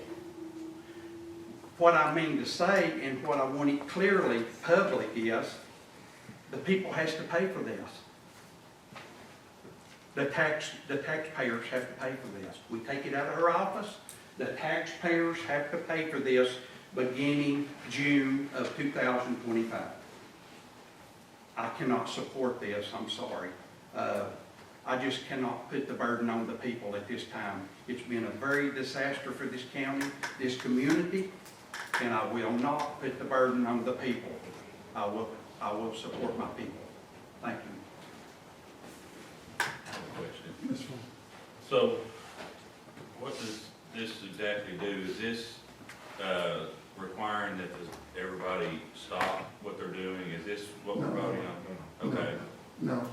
What I mean to say, and what I want it clearly public, is the people has to pay for this. The taxpayers have to pay for this. We take it out of her office, the taxpayers have to pay for this beginning June of 2025. I cannot support this, I'm sorry. I just cannot put the burden on the people at this time. It's been a very disaster for this county, this community, and I will not put the burden on the people. I will support my people. Thank you. I have a question. So, what does this exactly do? Is this requiring that everybody stop what they're doing? Is this what we're voting on? Okay. No.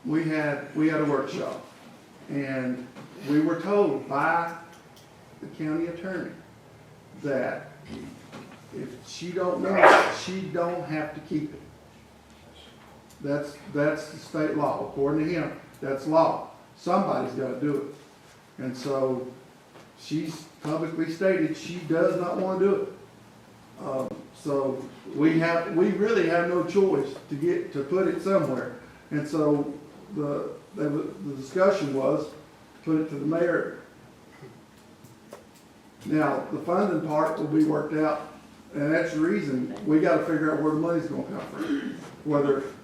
We had a workshop, and we were told by the county attorney that if she don't know it, she don't have to keep it. That's the state law, according to him. That's law. Somebody's got to do it. And so she's publicly stated she does not want to do it. So we really have no choice to put it somewhere. And so the discussion was put it to the mayor. Now, the funding part will be worked out, and that's the reason we got to figure out where the money's going to come from.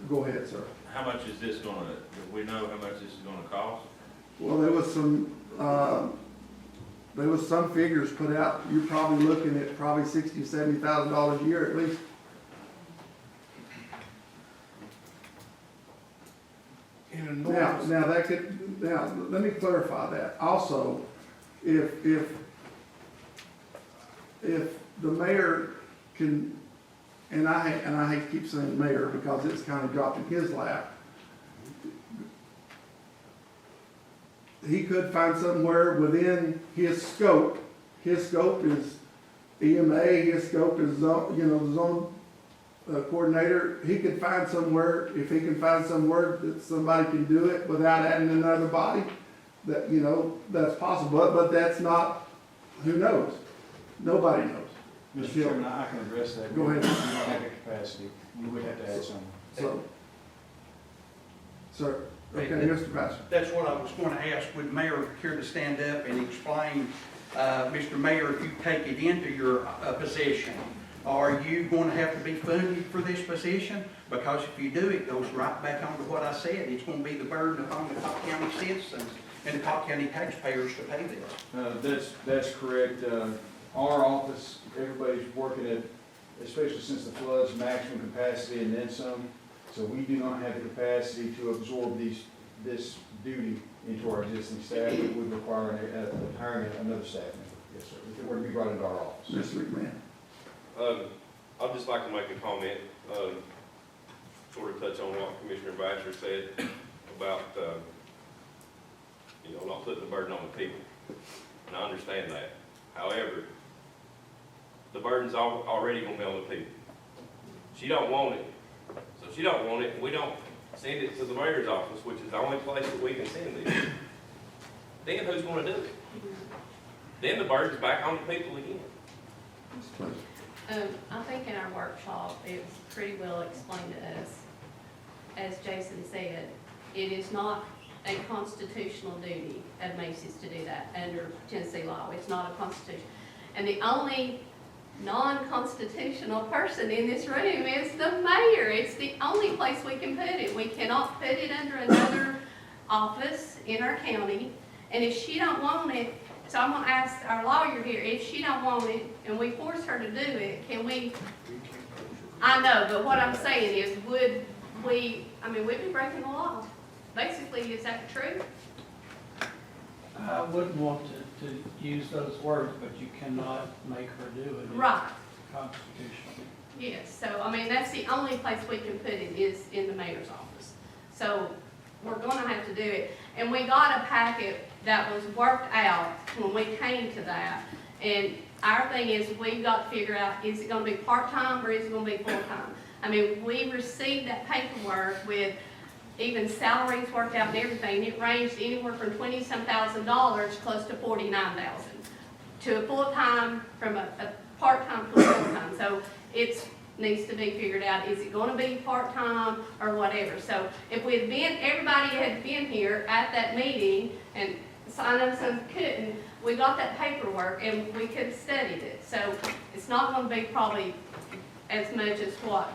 Go ahead, sir. How much is this gonna, do we know how much this is gonna cost? Well, there was some figures put out. You're probably looking at probably $60,000 to $70,000 a year at least. Now let me clarify that. Also, if the mayor can, and I hate to keep saying mayor because it's kind of dropped in his lap, he could find somewhere within his scope. His scope is EMA, his scope is zone coordinator. He could find somewhere, if he can find somewhere that somebody can do it without adding another body, that, that's possible, but that's not, who knows? Nobody knows. Mr. Chairman, I can address that. Go ahead. We don't have the capacity. We would have to add some. So, sir, okay, Mr. Pastor. That's what I was going to ask. Would Mayor care to stand up and explain, Mr. Mayor, if you take it into your position, are you going to have to be funded for this position? Because if you do, it goes right back on to what I said. It's going to be the burden upon the Cocke County citizens and the Cocke County taxpayers to pay this. That's correct. Our office, everybody's working at, especially since the floods, maximum capacity and then some. So we do not have the capacity to absorb this duty into our existing staff. It would require hiring another staff member. Yes, sir. If it were to be brought into our office. Mr. McMahon. I'd just like to make a comment, sort of touch on what Commissioner Baxter said about, not putting the burden on the people. And I understand that. However, the burden's already going to be on the people. She don't want it. So if she don't want it, and we don't send it to the mayor's office, which is the only place that we can send it, then who's going to do it? Then the burden's back on the people again. I think in our workshop, it was pretty well explained to us. As Jason said, it is not a constitutional duty of Macy's to do that under Tennessee law. It's not a constitution. And the only non-constitutional person in this room is the mayor. It's the only place we can put it. We cannot put it under another office in our county. And if she don't want it, so I'm gonna ask our lawyer here, if she don't want it and we force her to do it, can we? I know, but what I'm saying is, we'd be breaking the law. Basically, is that true? I wouldn't want to use those words, but you cannot make her do it. Right. Constitutionally. Yes, so, that's the only place we can put it is in the mayor's office. So, we're gonna have to do it. And we got a packet that was worked out when we came to that. And our thing is, we've got to figure out, is it gonna be part-time or is it gonna be full-time? We received that paperwork with even salaries worked out and everything. It ranged anywhere from $20-some thousand close to $49,000 to a full-time, from a part-time to a full-time. So it needs to be figured out. Is it going to be part-time or whatever? So if everybody had been here at that meeting, and So I know some couldn't. We got that paperwork and we could have studied it. So it's not gonna be probably as much as what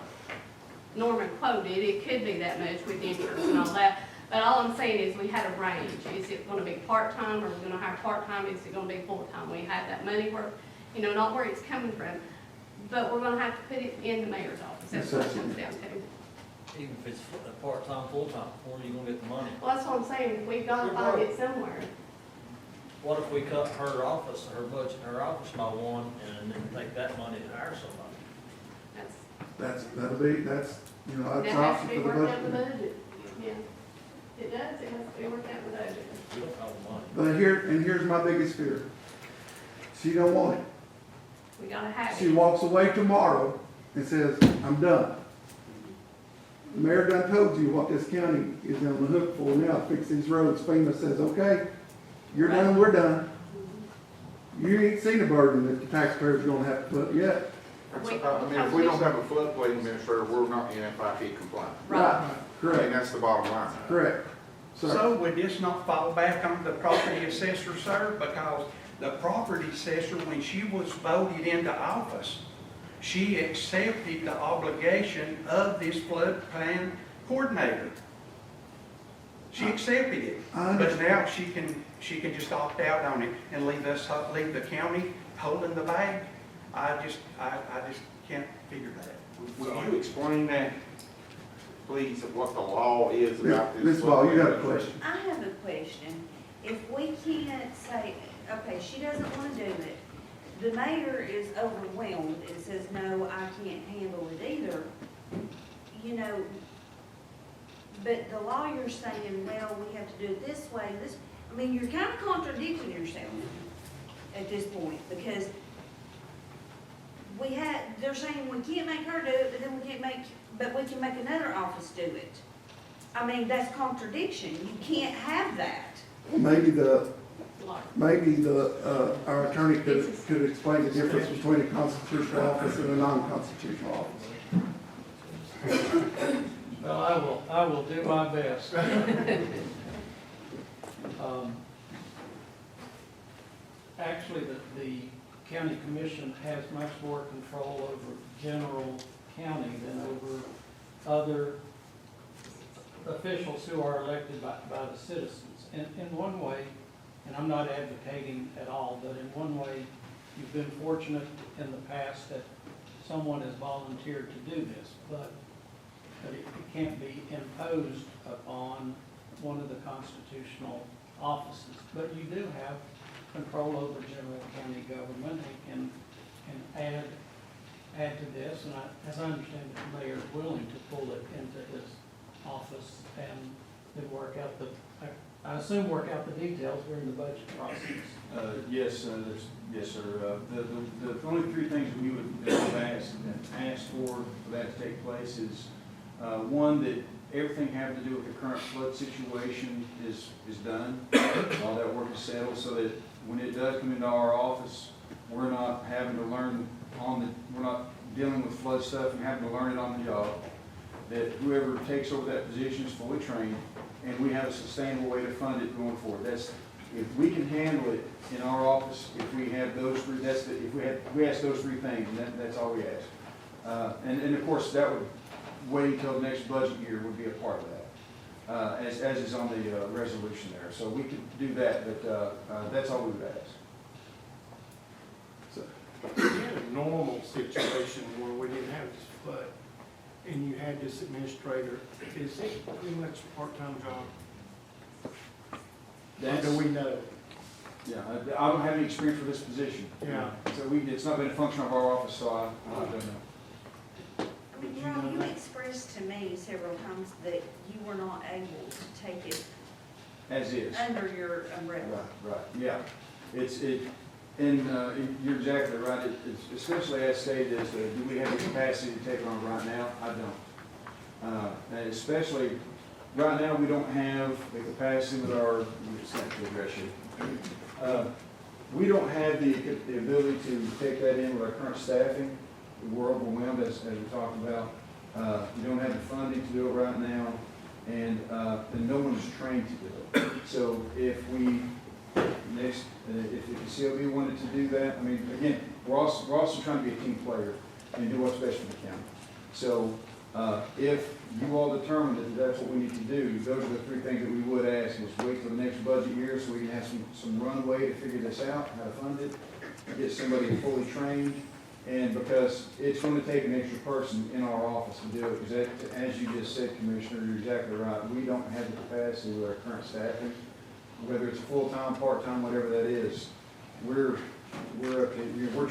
Norman quoted. It could be that much with insurance and all that. But all I'm saying is we had a range. Is it gonna be part-time, or are we gonna hire part-time? Is it gonna be full-time? We had that money where, you know, not where it's coming from, but we're gonna have to put it in the mayor's office. That's what it comes down to. Even if it's part-time, full-time, where are you gonna get the money? Well, that's what I'm saying. We've gotta find it somewhere. What if we cut her office, her budget, her office by one, and then take that money to hire somebody? That's, That's, you know, that that's has option to be for the worked out in the budget. budget. Yeah. It does. It has to be worked out in the budget. We don't have the money. But here's my biggest fear. She don't want it. We gotta have She it. walks away tomorrow and says, I'm done. The mayor done told you what this county is on the hook for now, fix these roads. FEMA says, okay, you're done, we're done. You ain't seen a burden that the taxpayer's gonna have to put yet. I mean, if we don't have a floodplain administrator, we're not NFIP compliant. Right. I mean, Correct, that's the bottom line. correct. So would this not fall back on the property assessor, sir? Because the property assessor, when she was voted into office, she accepted the obligation of this floodplain coordinator. She accepted it, I but understand. now she can just opt out on it and leave the county holding the bag. I just can't figure that. Will you explain that, please, of what the law is about this? Ms. Ball, you got a question? I have a question. If we can't say, okay, she doesn't want to do it, the mayor is overwhelmed and says, no, I can't handle it either, you know, but the lawyer's saying, well, we have to do it this way, this, I mean, you're kind of contradicting yourself at this point, because they're saying we can't make her do it, but then we can make another office do it. I mean, that's contradiction. You can't have that. Maybe our attorney could explain the difference between a constitutional office and a non-constitutional office. Well, I will do my best. Actually, the county commission has much more control over general county than over other officials who are elected by the citizens. In one way, and I'm not advocating at all, but in one way, you've been fortunate in the past that someone has volunteered to do this, but it can't be imposed upon one of the constitutional offices. But you do have control over general county government and can add to this. And as I understand it, the mayor is willing to pull it into his office and then work out the details during the budget process. Yes, sir. The only three things we would ask for that to take place is, one, that everything having to do with the current flood situation is done. All that work is settled so that when it does come into our office, we're not having to learn we're not dealing with flood stuff and having to learn it on the job. That whoever takes over that position is fully trained, and we have a sustainable way to fund it going forward. If we can handle it in our office, if we have those three, we ask those three things, and that's all we ask. And of course, that would wait until the next budget year would be a part of that, as is on the resolution there. So we could do that, but that's all we would ask. In a normal situation where we didn't have this flood, and you had this administrator, is it pretty much a part-time job? Or do we know? Yeah, I don't have any experience for this position. Yeah. So it's not been a function of our office, so I don't know. I mean, Ron, you expressed to me several times that you were not able to take it As is. under your umbrella. Right, yeah. And you're exactly right. It's especially as stated as, do we have the capacity to take it on right now? I don't. And especially, right now, we don't have the capacity with our, we don't have the ability to take that in with our current staffing. We're overwhelmed, as we talked about. We don't have the funding to do it right now, and no one is trained to do it. So if we next, if the CLB wanted to do that, I mean, again, we're also trying to be a team player and do what's best for the county. So, if you all determine that that's what we need to do, those are the three things that we would ask, was wait till the next budget year so we can have some runway to figure this out, how to fund it, get somebody fully trained, and because it's going to take an extra person in our office to do it, because as you just said, Commissioner, you're exactly right, we don't have the capacity with our current staffing, whether it's full-time, part-time, whatever that is, we're up to, we're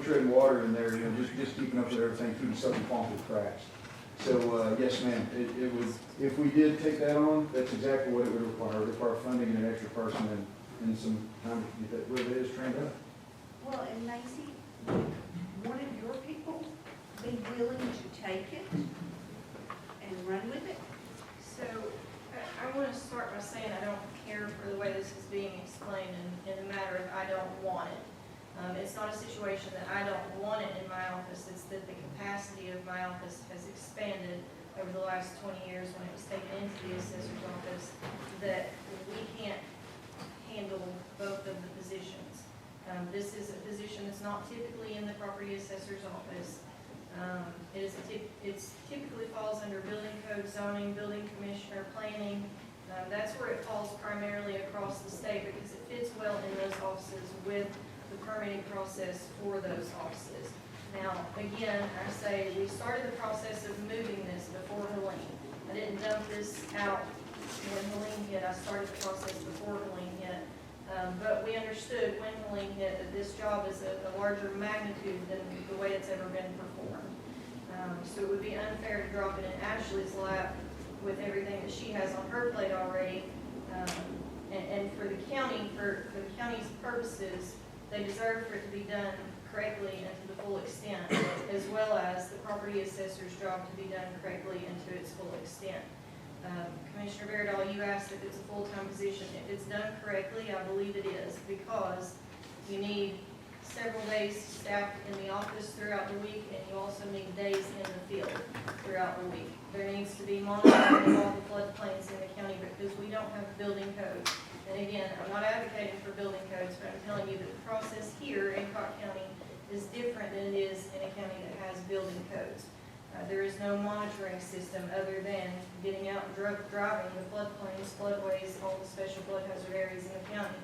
treading water in there, just keeping up with everything, keeping something falling through cracks. So, yes, ma'am, it would, if we did take that on, that's exactly what it would require. It would require funding and an extra person and some time to get that, where it is trained up. Well, and Macy, would one of your people be willing to take it and run with it? So, I want to start by saying I don't care for the way this is being explained in the matter of I don't want it. It's not a situation that I don't want it in my office, it's that the capacity of my office has expanded over the last 20 years when it was taken into the assessor's office, that we can't handle both of the positions. This is a position that's not typically in the property assessor's office. It typically falls under building code, zoning, building commissioner, planning. That's where it falls primarily across the state because it fits well in those offices with the permitting process for those offices. Now, again, I say we started the process of moving this before Helene. I didn't dump this out when Helene hit. I started the process before Helene hit. But we understood when Helene hit that this job is a larger magnitude than the way it's ever been performed. So it would be unfair to drop it in Ashley's lap with everything that she has on her plate already. And for the county, for the county's purposes, they deserve for it to be done correctly and to the full extent, as well as the property assessor's job to be done correctly and to its full extent. Commissioner Beardall, you asked if it's a full-time position. If it's done correctly, I believe it is, because you need several days staffed in the office throughout the week, and you also need days in the field throughout the week. There needs to be monitoring of all the floodplains in the county because we don't have building codes. And again, I'm not advocating for building codes, but I'm telling you that the process here in Cocke County is different than it is in a county that has building codes. There is no monitoring system other than getting out and driving the floodplains, floodways, all the special flood hazard areas in the county.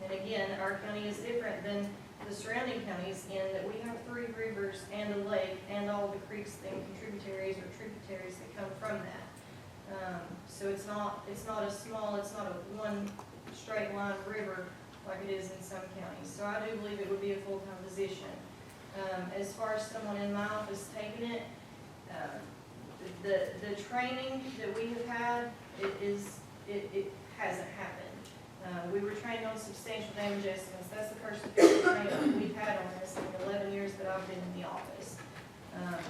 And again, our county is different than the surrounding counties in that we have 3 rivers and a lake and all the creeks and tributaries that come from that. So it's not a one straight line river like it is in some counties. So I do believe it would be a full-time position. As far as someone in my office taking it, the training that we have had, it hasn't happened. We were trained on substantial damage estimates. That's the first official training we've had on this in the 11 years that I've been in the office.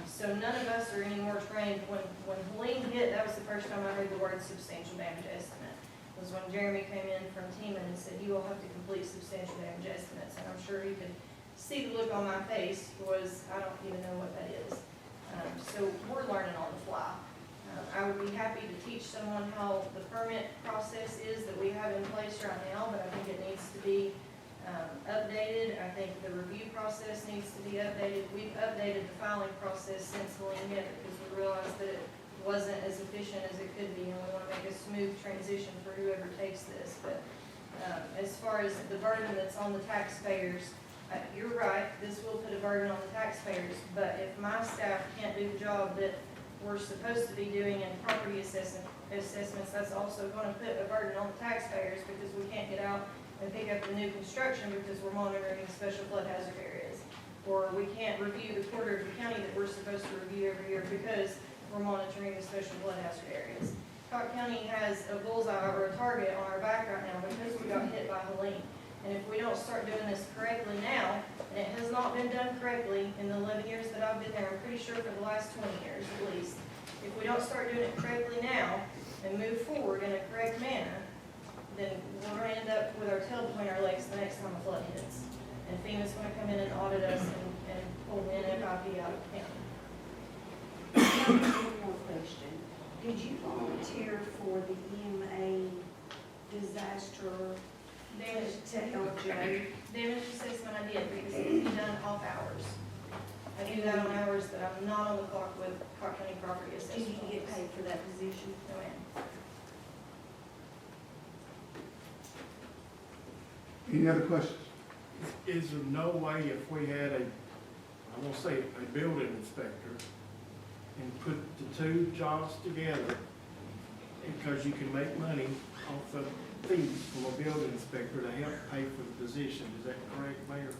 So none of us are any more trained. When Helene hit, that was the first time I heard the word substantial damage estimate. It was when Jeremy came in from Teeman and said, you will have to complete substantial damage estimates. And I'm sure you could see the look on my face was, I don't even know what that is. So we're learning on the fly. I would be happy to teach someone how the permit process is that we have in place right now, but I think it needs to be updated. I think the review process needs to be updated. We've updated the filing process since Helene hit because we realized that it wasn't as efficient as it could be, and we want to make a smooth transition for whoever takes this. But as far as the burden that's on the taxpayers, you're right, this will put a burden on the taxpayers, but if my staff can't do the job that we're supposed to be doing in property assessments, that's also going to put a burden on the taxpayers because we can't get out and pick up the new construction because we're monitoring special flood hazard areas. Or we can't review the quarter of the county that we're supposed to review every year because we're monitoring the special flood hazard areas. Cocke County has a bullseye or a target on our back right now because we got hit by Helene. And if we don't start doing this correctly now, and it has not been done correctly in the 11 years that I've been there, I'm pretty sure for the last 20 years at least, if we don't start doing it correctly now and move forward in a correct manner, then we're going to end up with our tail between our legs the next time a flood hits. And FEMA's going to come in and audit us and pull the NFIP out of the county. One more question. Did you volunteer for the EMA disaster Damage, To help Joe. damage assessment I did, because it can be done off hours. I do that on hours that I'm not on the clock with Cocke County Property Do Assessment. you get paid for that position? No, ma'am. Any other questions? Is there no way if we had I won't say a building inspector, and put the two jobs together, because you can make money off of fees from a building inspector to help pay for the position, is that correct, Mayor?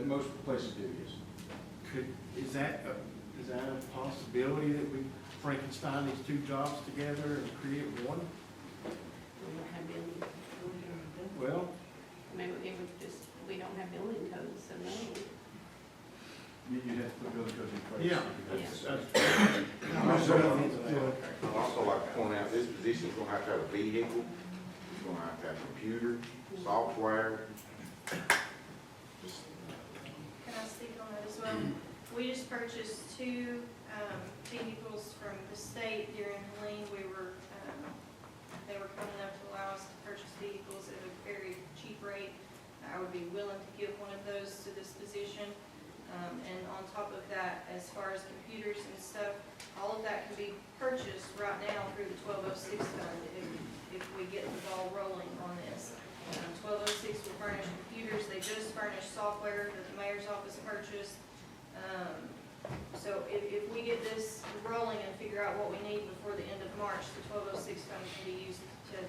Most places do, yes. Is that a possibility that we Frankenstein these two jobs together and create one? We don't have building, Well, I mean, it would just, we don't have building codes, so no. You'd have to put building codes in place. yeah. I'd also like to point out, this position's gonna have to have a vehicle, it's gonna have to have a computer, software. Can I speak on that as well? We just purchased two vehicles from the state during the lien. They were coming up to allow us to purchase vehicles at a very cheap rate. I would be willing to give one of those to this position. And on top of that, as far as computers and stuff, all of that can be purchased right now through the 1206 fund if we get the ball rolling on this. 1206 will furnish computers. They just furnished software that the mayor's office purchased. So if we get this rolling and figure out what we need before the end of March, the 1206 fund can be used to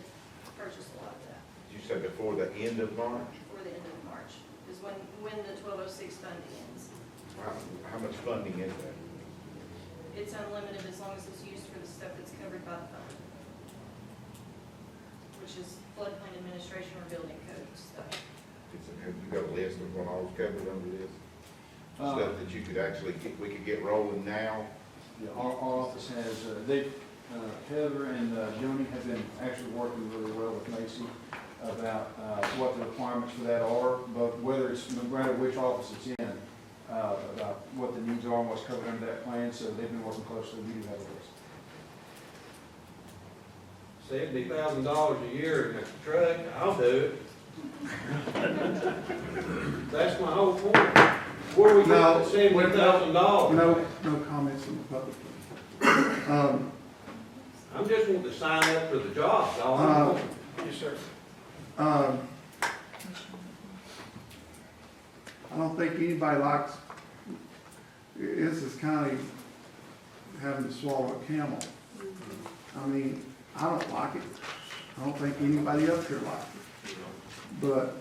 purchase a lot of that. You said before the end of March? Before the end of March is when the 1206 fund ends. How much funding is that? It's unlimited as long as it's used for the stuff that's covered by the fund, which is floodplain administration or building code stuff. Have you got a list of what all's covered under this? Stuff that you could actually we could get rolling now? Yeah, our office has, Heather and Joni have been actually working really well with Macy about what the requirements for that are, but whether it's, no matter which office it's in, about what the needs are and what's covered under that plan, so they've been working closely. We do have a list. $70,000 a year in a truck, I'll do it. That's my whole point. Where we get the $70,000? No comments from the public. I'm just wanting to sign up for the job, all I'm doing. Yes, sir. I don't think anybody likes, this is kind of having to swallow a camel. I mean, I don't like it. I don't think anybody up here likes it. But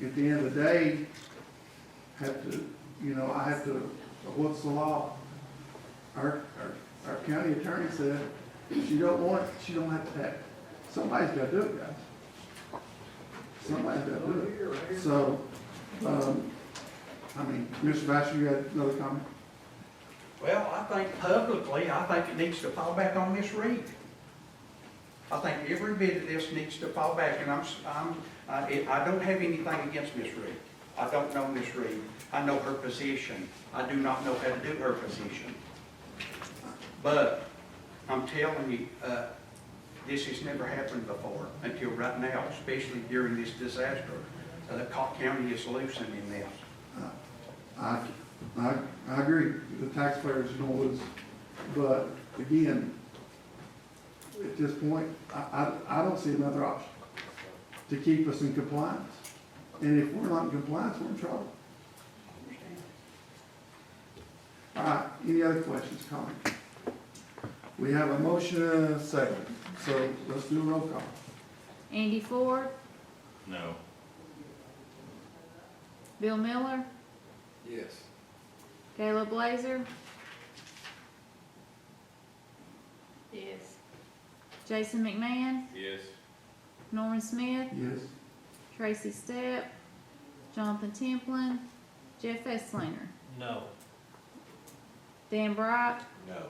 at the end of the day, I have to, what's the law? Our county attorney said, if you don't want it, you don't have to have it. Somebody's got to do it, guys. Somebody's got to do it. So, Mr. Vasher, you had another comment? Well, I think publicly, I think it needs to fall back on Miss Reed. I think every bit of this needs to fall back, and I don't have anything against Miss Reed. I don't know Miss Reed. I know her position. I do not know how to do her position. But I'm telling you, this has never happened before until right now, especially during this disaster. Cocke County is loosening this. I agree, the taxpayers are going to lose, but again, at this point, I don't see another option to keep us in compliance. And if we're not in compliance, we're in trouble. All right, any other questions, comments? We have a motion and a second, so let's do a roll call. Andy Ford, No. Bill Miller, Yes. Caleb Blazer, Yes. Jason McMahon, Yes. Norman Smith, Yes. Tracy Stepp, Jonathan Templin, Jeff Esslinger, No. Dan Bright, No.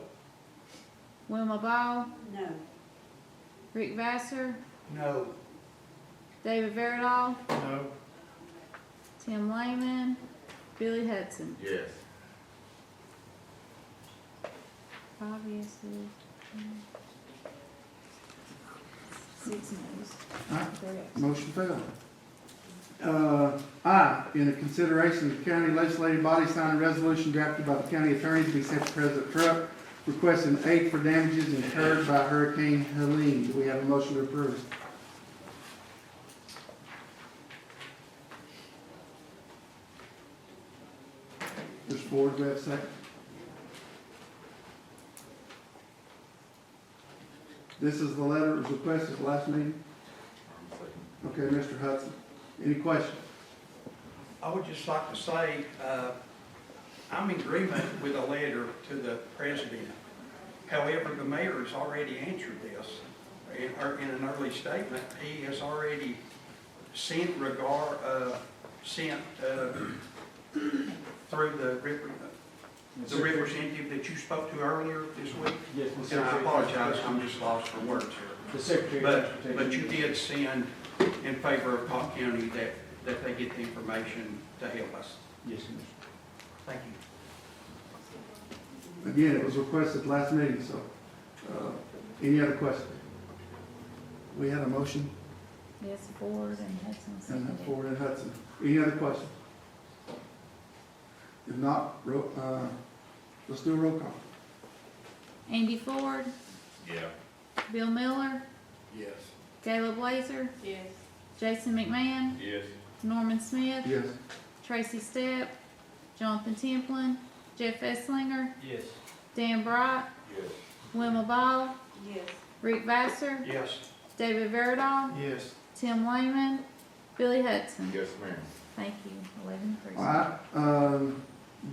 Wilma Ball, No. Rick Vassar, No. David Verdall, No. Tim Lehman, Billy Hudson. Yes. 5 yeses, 6 noes. All right, motion failed. I, in the consideration of the county legislative body, sign a resolution drafted by the county attorney to be sent to President Trump requesting aid for damages incurred by Hurricane Helene. Do we have a motion to approve? Mr. Ford, do we have a second? This is the letter that was requested at the last meeting? Okay, Mr. Hudson. Any questions? I would just like to say, I'm in agreement with a letter to the president. However, the mayor has already answered this. In an early statement, he has already sent through the representative that you spoke to earlier this week. Yes, And I apologize, I'm just lost for words here. The Secretary of But Transportation. you did send in favor of Cocke County that they get the information to help us. Yes, Commissioner. Thank you. Again, it was requested last meeting, so, any other questions? We had a motion, Yes, Ford and Hudson and seconded. Ford and Hudson. Any other questions? If not, let's do a roll call. Andy Ford, Yeah. Bill Miller, Yes. Caleb Blazer, Yes. Jason McMahon, Yes. Norman Smith, Yes. Tracy Stepp, Jonathan Templin, Jeff Esslinger, Yes. Dan Bright, Yes. Wilma Ball, Yes. Rick Vassar, Yes. David Viradal, Yes. Tim Lehman, Billy Hudson. Yes, ma'am. Thank you. 11 All persons. right,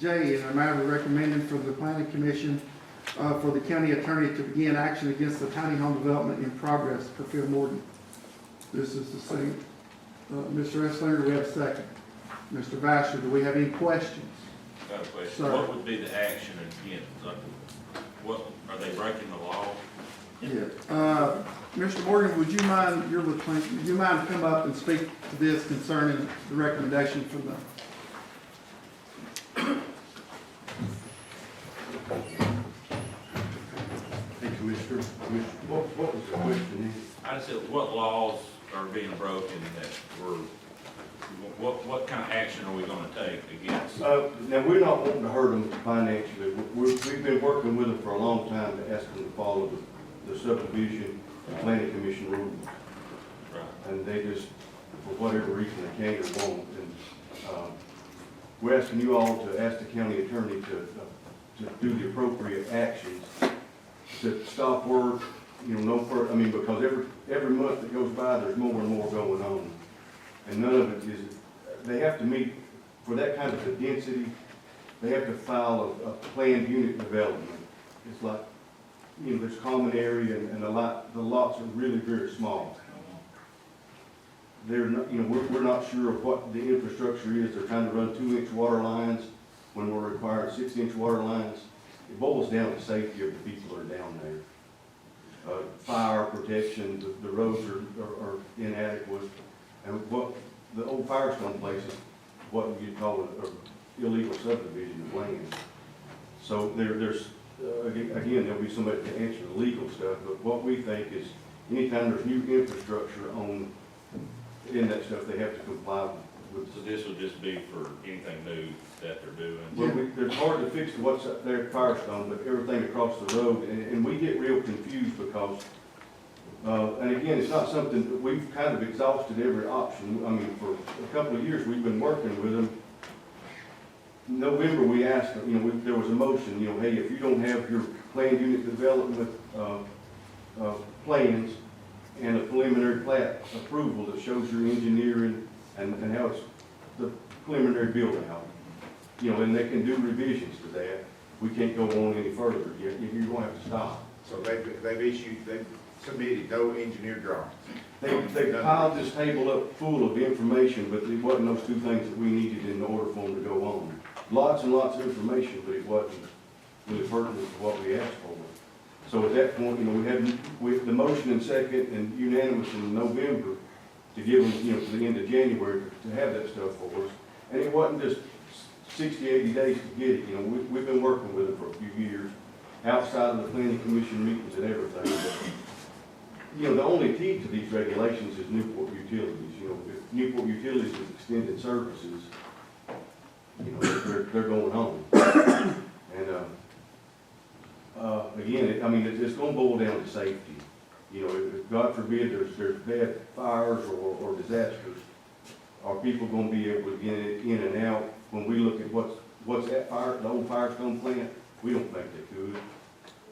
J, in a matter recommended for the planning commission, for the county attorney to begin action against the tiny home development in progress for Phil Morgan. This is the same. Mr. Esslinger, do we have a second? Mr. Vassar, do we have any questions? Got a question. Sir. What would be the action against, like, what, are they breaking the law? Yeah. Mr. Morgan, would you mind, you're with Clinton, would you mind to come up and speak to this concerning the recommendation from the Hey, Commissioner, what was the question? I just said, what laws are being broken that what kind of action are we gonna take against? Now, we're not wanting to hurt them financially. We've been working with them for a long time to ask them to follow the subdivision and planning commission rules. Right. And they just, for whatever reason, they can't or won't. And, we're asking you all to ask the county attorney to do the appropriate actions to stop work, no further, because every month that goes by, there's more and more going on. And none of it is, they have to meet, for that kind of a density, they have to file a planned unit development. It's like, there's common area and the lots are really very small. They're not, we're not sure of what the infrastructure is. They're trying to run 2-inch water lines when we're requiring 6-inch water lines. It boils down to safety of the people that are down there. Fire protection, the roads are inadequate. And what the old Firestone place is what you'd call an illegal subdivision of land. So there's, again, there'll be somebody to answer the legal stuff, but what we think is anytime there's new infrastructure in that stuff, they have to comply with. So this will just be for anything new that they're doing? Well, there's hard to fix what's up there at Firestone, but everything across the road, and we get real confused because, and again, it's not something that we've kind of exhausted every option. For a couple of years, we've been working with them. In November, we asked, there was a motion, hey, if you don't have your planned unit development, plans and a preliminary plat approval that shows your engineering and how it's the preliminary build out, and they can do revisions to that, we can't go on any further. You're going to have to stop. So they've submitted no engineer drawings. They piled this table up full of information, but it wasn't those two things that we needed in order for them to go on. Lots and lots of information, but it wasn't really pertinent to what we asked for. So at that point, we had the motion and second and unanimous in November to give them, to the end of January to have that stuff for us. And it wasn't just 60, 80 days to get it. We've been working with them for a few years, outside of the planning commission meetings and everything. you know, the only key to these regulations is Newport Utilities. You know, if Newport Utilities is extended services, you know, they're going on. And, again, I mean, it's gonna boil down to safety. You know, if God forbid there's bad fires or disasters, are people gonna be able to get in and out? When we look at what's that fire, the old Firestone plant, we don't think they could.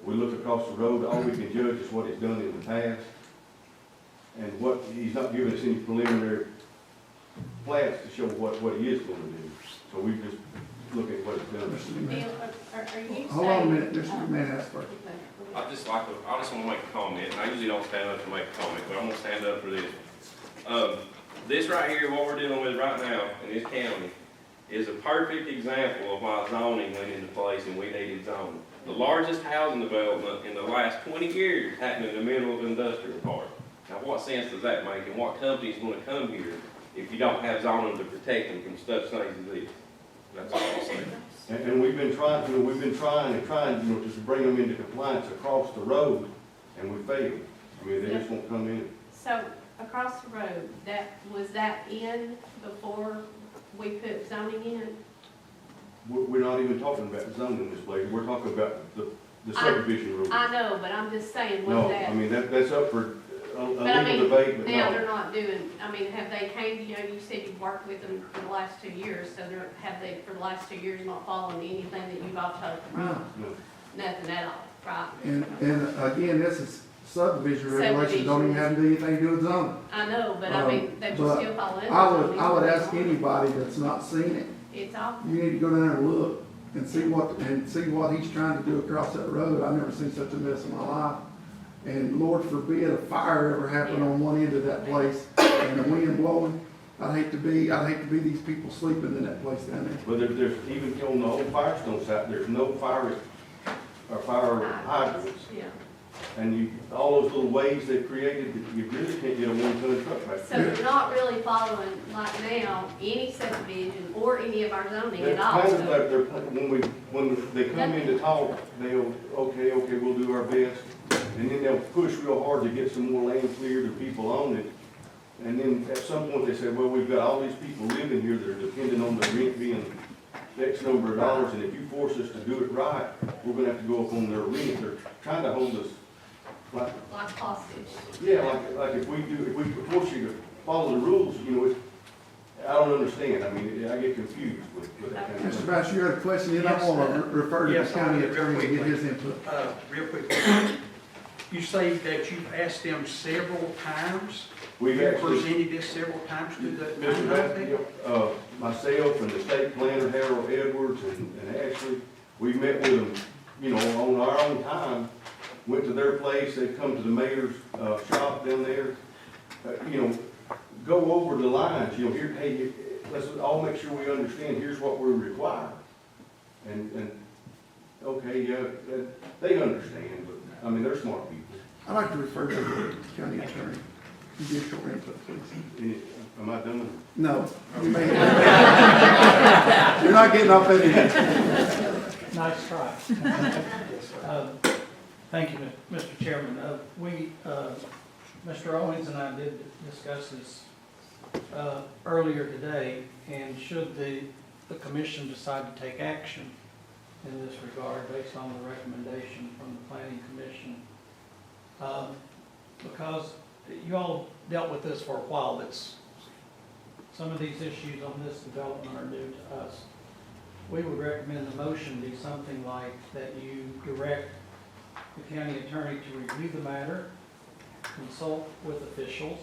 We look across the road, all we can judge is what he's done in the past. And he's not giving us any preliminary plans to show what he is gonna do. So we just look at what he's done. Bill, are you Hold on a saying? minute, Mr. McMahon asked first. I just want to make a comment, and I usually don't stand up to make a comment, but I'm gonna stand up for this. This right here, what we're dealing with right now in this county, is a perfect example of why zoning went into place and we needed zoning. The largest housing development in the last 20 years happened in the middle of an industrial park. Now, what sense does that make, and what company's gonna come here if you don't have zoning to protect them from such things as this? That's all I'm saying. And we've been trying, you know, to bring them into compliance across the road, and we failed. I mean, they just won't come in. So across the road, was that in before we put zoning in? We're not even talking about zoning in this place, we're talking about the subdivision rules. I know, but I'm just saying, was No, that? I mean, that's up for a But I legal mean, debate, but now no. they're not doing, I mean, have they came, you know, you said you've worked with them for the last 2 years, so have they, for the last 2 years, not following anything that you've all told them? No. Nothing at all, right? And again, this is subdivision regulations, don't even have to do anything to do with zoning. I know, but I mean, they should But still follow in. I would ask anybody that's not seen it, It's awful. you need to go down there and look and see what he's trying to do across that road. I've never seen such a mess in my life. And Lord forbid a fire ever happened on one end of that place and the wind blowing. I'd hate to be these people sleeping in that place down there. But there's even on the old Firestone site, there's no fire hydrants. Yeah. And all those little ways they've created, you really can't get a 1-ton truck back So they're not really following, like now, any subdivision or any of our zoning at all. Kind of like when they come in to talk, they'll, okay, we'll do our best. And then they'll push real hard to get some more land cleared and people on it. And then at some point they say, well, we've got all these people living here that are dependent on the rent being X number of dollars, and if you force us to do it right, we're gonna have to go up on their rent. They're trying to hold us like hostage. Yeah, like if we force you to follow the rules, you know, I don't understand. I mean, I get confused with that kind of Mr. stuff. Bass, you had a question, then I'm gonna refer to the county attorney and get his input. Real quick, you say that you've asked them several times? We've You actually, presented this several times to the. Mr. Bass, myself and the state planner, Harold Edwards, and Ashley, we met with them, you know, on our own time, went to their place, they come to the mayor's, shop down there, you know, go over the lines, you know, here, hey, let's all make sure we understand, here's what we require. And, okay, yeah, they understand, but, I mean, they're smart people. I'd like to refer to the county attorney. Give your short input, please. Am I done? No. You may. You're not getting off anything. Nice try. Thank you, Mr. Chairman. Mr. Owens and I did discuss this earlier today, and should the commission decide to take action in this regard based on the recommendation from the planning commission, because you all dealt with this for a while, some of these issues on this development are new to us. We would recommend the motion be something like that you direct the county attorney to review the matter, consult with officials,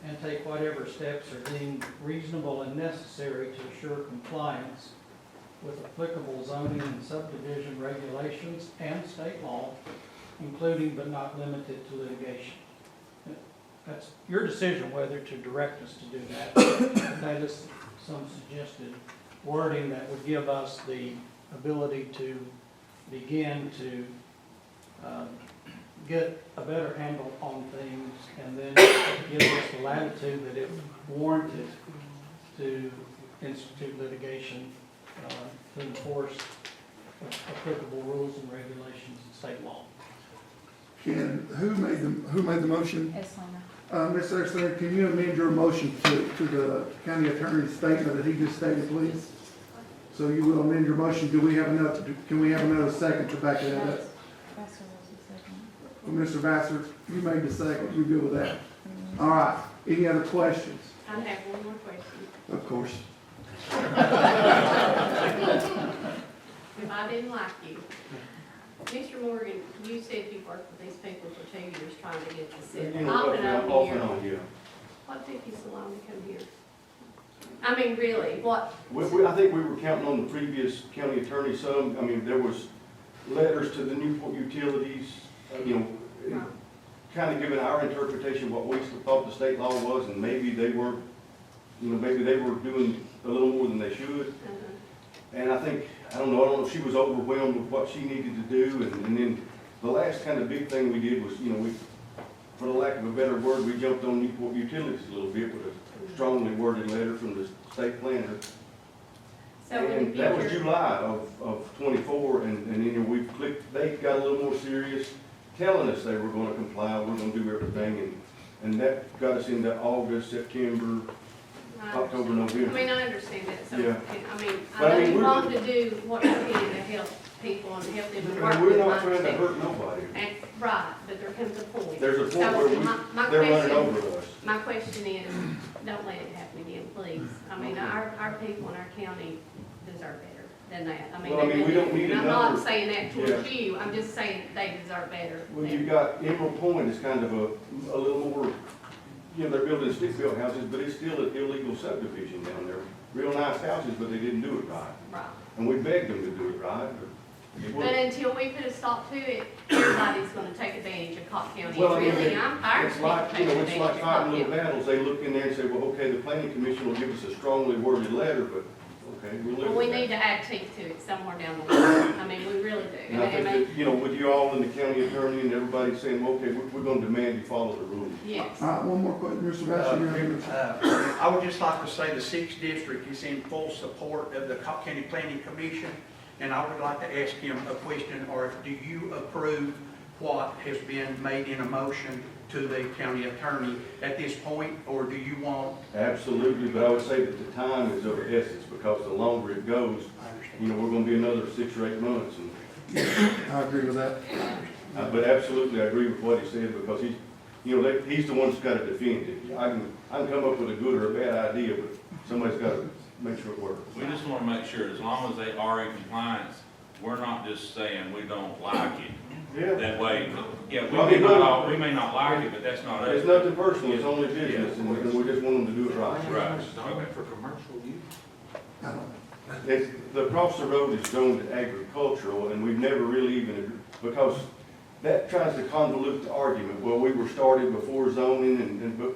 and take whatever steps are deemed reasonable and necessary to assure compliance with applicable zoning and subdivision regulations and state law, including but not limited to litigation. That's your decision whether to direct us to do that. That is some suggested wording that would give us the ability to begin to get a better handle on things, and then give us the latitude that it warranted to institute litigation to enforce applicable rules and regulations and state law. who made the motion? Esslinger. Ms. Exler, can you amend your motion to the county attorney's statement that he just stated, please? So you will amend your motion. Can we have another second to back it up? Well, Mr. Vassar, you made the second. You good with that? All right. Any other questions? I have one more question. Of course. If I didn't like you, Mr. Morgan, you said you worked with these people for 2 years trying to get this set. You know, off and on, yeah. What took you so long to come here? I mean, really, what? I think we were counting on the previous county attorney some, I mean, there was letters to the Newport utilities, kind of giving our interpretation of what we thought the state law was, and maybe they weren't, maybe they were doing a little more than they should. And I don't know if she was overwhelmed with what she needed to do, and then the last kind of big thing we did was, for the lack of a better word, we jumped on Newport Utilities a little bit with a strongly worded letter from the state planner. So And that was July of 24, and they got a little more serious, telling us they were gonna comply, we're gonna do everything, and that got us into August, September, October, November. I mean, I understand that, so, Yeah. I know you want to do what you can to help people and help them to work And with we're my not trying to hurt perspective. nobody. And, right, but there comes a point. There's a point So, where they're running question- over us. My question is, don't let it happen again, please. I mean, our people in our county deserve better than that. Well, I mean, we don't need and I'm not another- saying that towards Yeah. you, I'm just saying they deserve better. Well, you've got Emerald Point is kind of a little more, they're building stick-built houses, but it's still an illegal subdivision down there. Real nice houses, but they didn't do it right. Right. And we begged them to do it right, but it But wasn't. until we put a stop to it, everybody's gonna take advantage of Cocke County. Well, I mean, Really, I'm tired of it's people like, taking it's advantage like of fighting Cocke little County. battles. They look in there and say, well, okay, the planning commission will give us a strongly worded letter, but, okay, we'll live Well, we with need that. to add teeth to it somewhere down the line. I mean, we really do. And I think that, with you all and the county attorney and everybody saying, well, okay, we're gonna demand you follow the rules. Yes. All right, one more question, Mr. Vassar. I would just like to say the 6th District is in full support of the Cocke County Planning Commission, and I would like to ask him a question, or do you approve what has been made in a motion to the county attorney at this point, or do you want? Absolutely, but I would say that the time is of the essence, because the longer it goes, we're gonna be another 6 or 8 months, and I agree with that. But absolutely, I agree with what he said, because he's the one that's gotta defend it. I can come up with a good or a bad idea, but somebody's gotta make sure it works. We just want to make sure, as long as they are in compliance, we're not just saying we don't like it. Yeah. That way, yeah, Well, I mean, we may not like it, but that's not us. It's nothing personal, it's only business, and we just want them to do it right. Right, okay. For commercial use? Across the road is zoned agricultural, and we've never really even, because that tries to convolute the argument. Well, we were started before zoning, but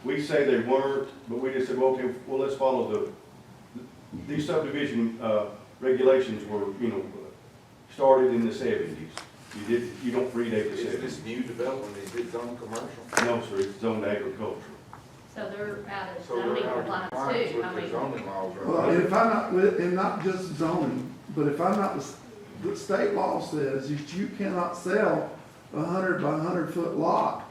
we say they weren't, but we just said, well, okay, well, let's follow these subdivision, regulations were, started in the 70s. You don't predate the Is 70s. this new development, is it zone commercial? No, sir, it's zoned agricultural. So they're out of So they're zoning out of compliance compliance too. with I the mean, zoning laws, right? Well, and if I'm not, and not just zoning, but if I'm not, the state law says that you cannot sell a 100 by 100 foot lot.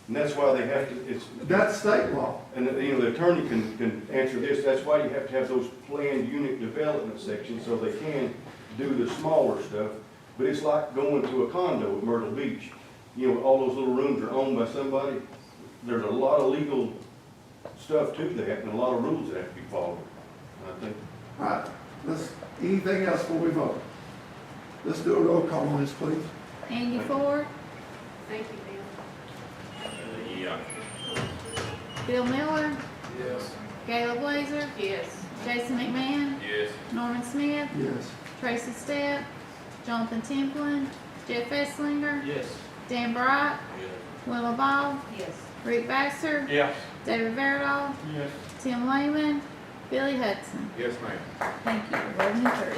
And that's why they have to, That's state law. and the attorney can answer this, that's why you have to have those planned unit development sections, so they can do the smaller stuff. But it's like going to a condo at Myrtle Beach. All those little rooms are owned by somebody. There's a lot of legal stuff to that, and a lot of rules that have to be followed, I think. All right, anything else before we vote? Let's do a roll call on this, please. Andy Ford, thank you, Bill. Yeah. Bill Miller, Yes. Gayla Blazer, Yes. Jason McMahon, Yes. Norman Smith, Yes. Tracy Stepp, Jonathan Templin, Jeff Esslinger, Yes. Dan Bright, Wilma Ball, Yes. Rick Baxter, Yes. David Verdall, Yes. Tim Lehman, Billy Hudson. Yes, ma'am. Thank you, 11-3.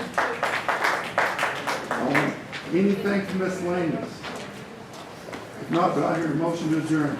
Anything from miscellaneous? If not, do I hear a motion to adjourn?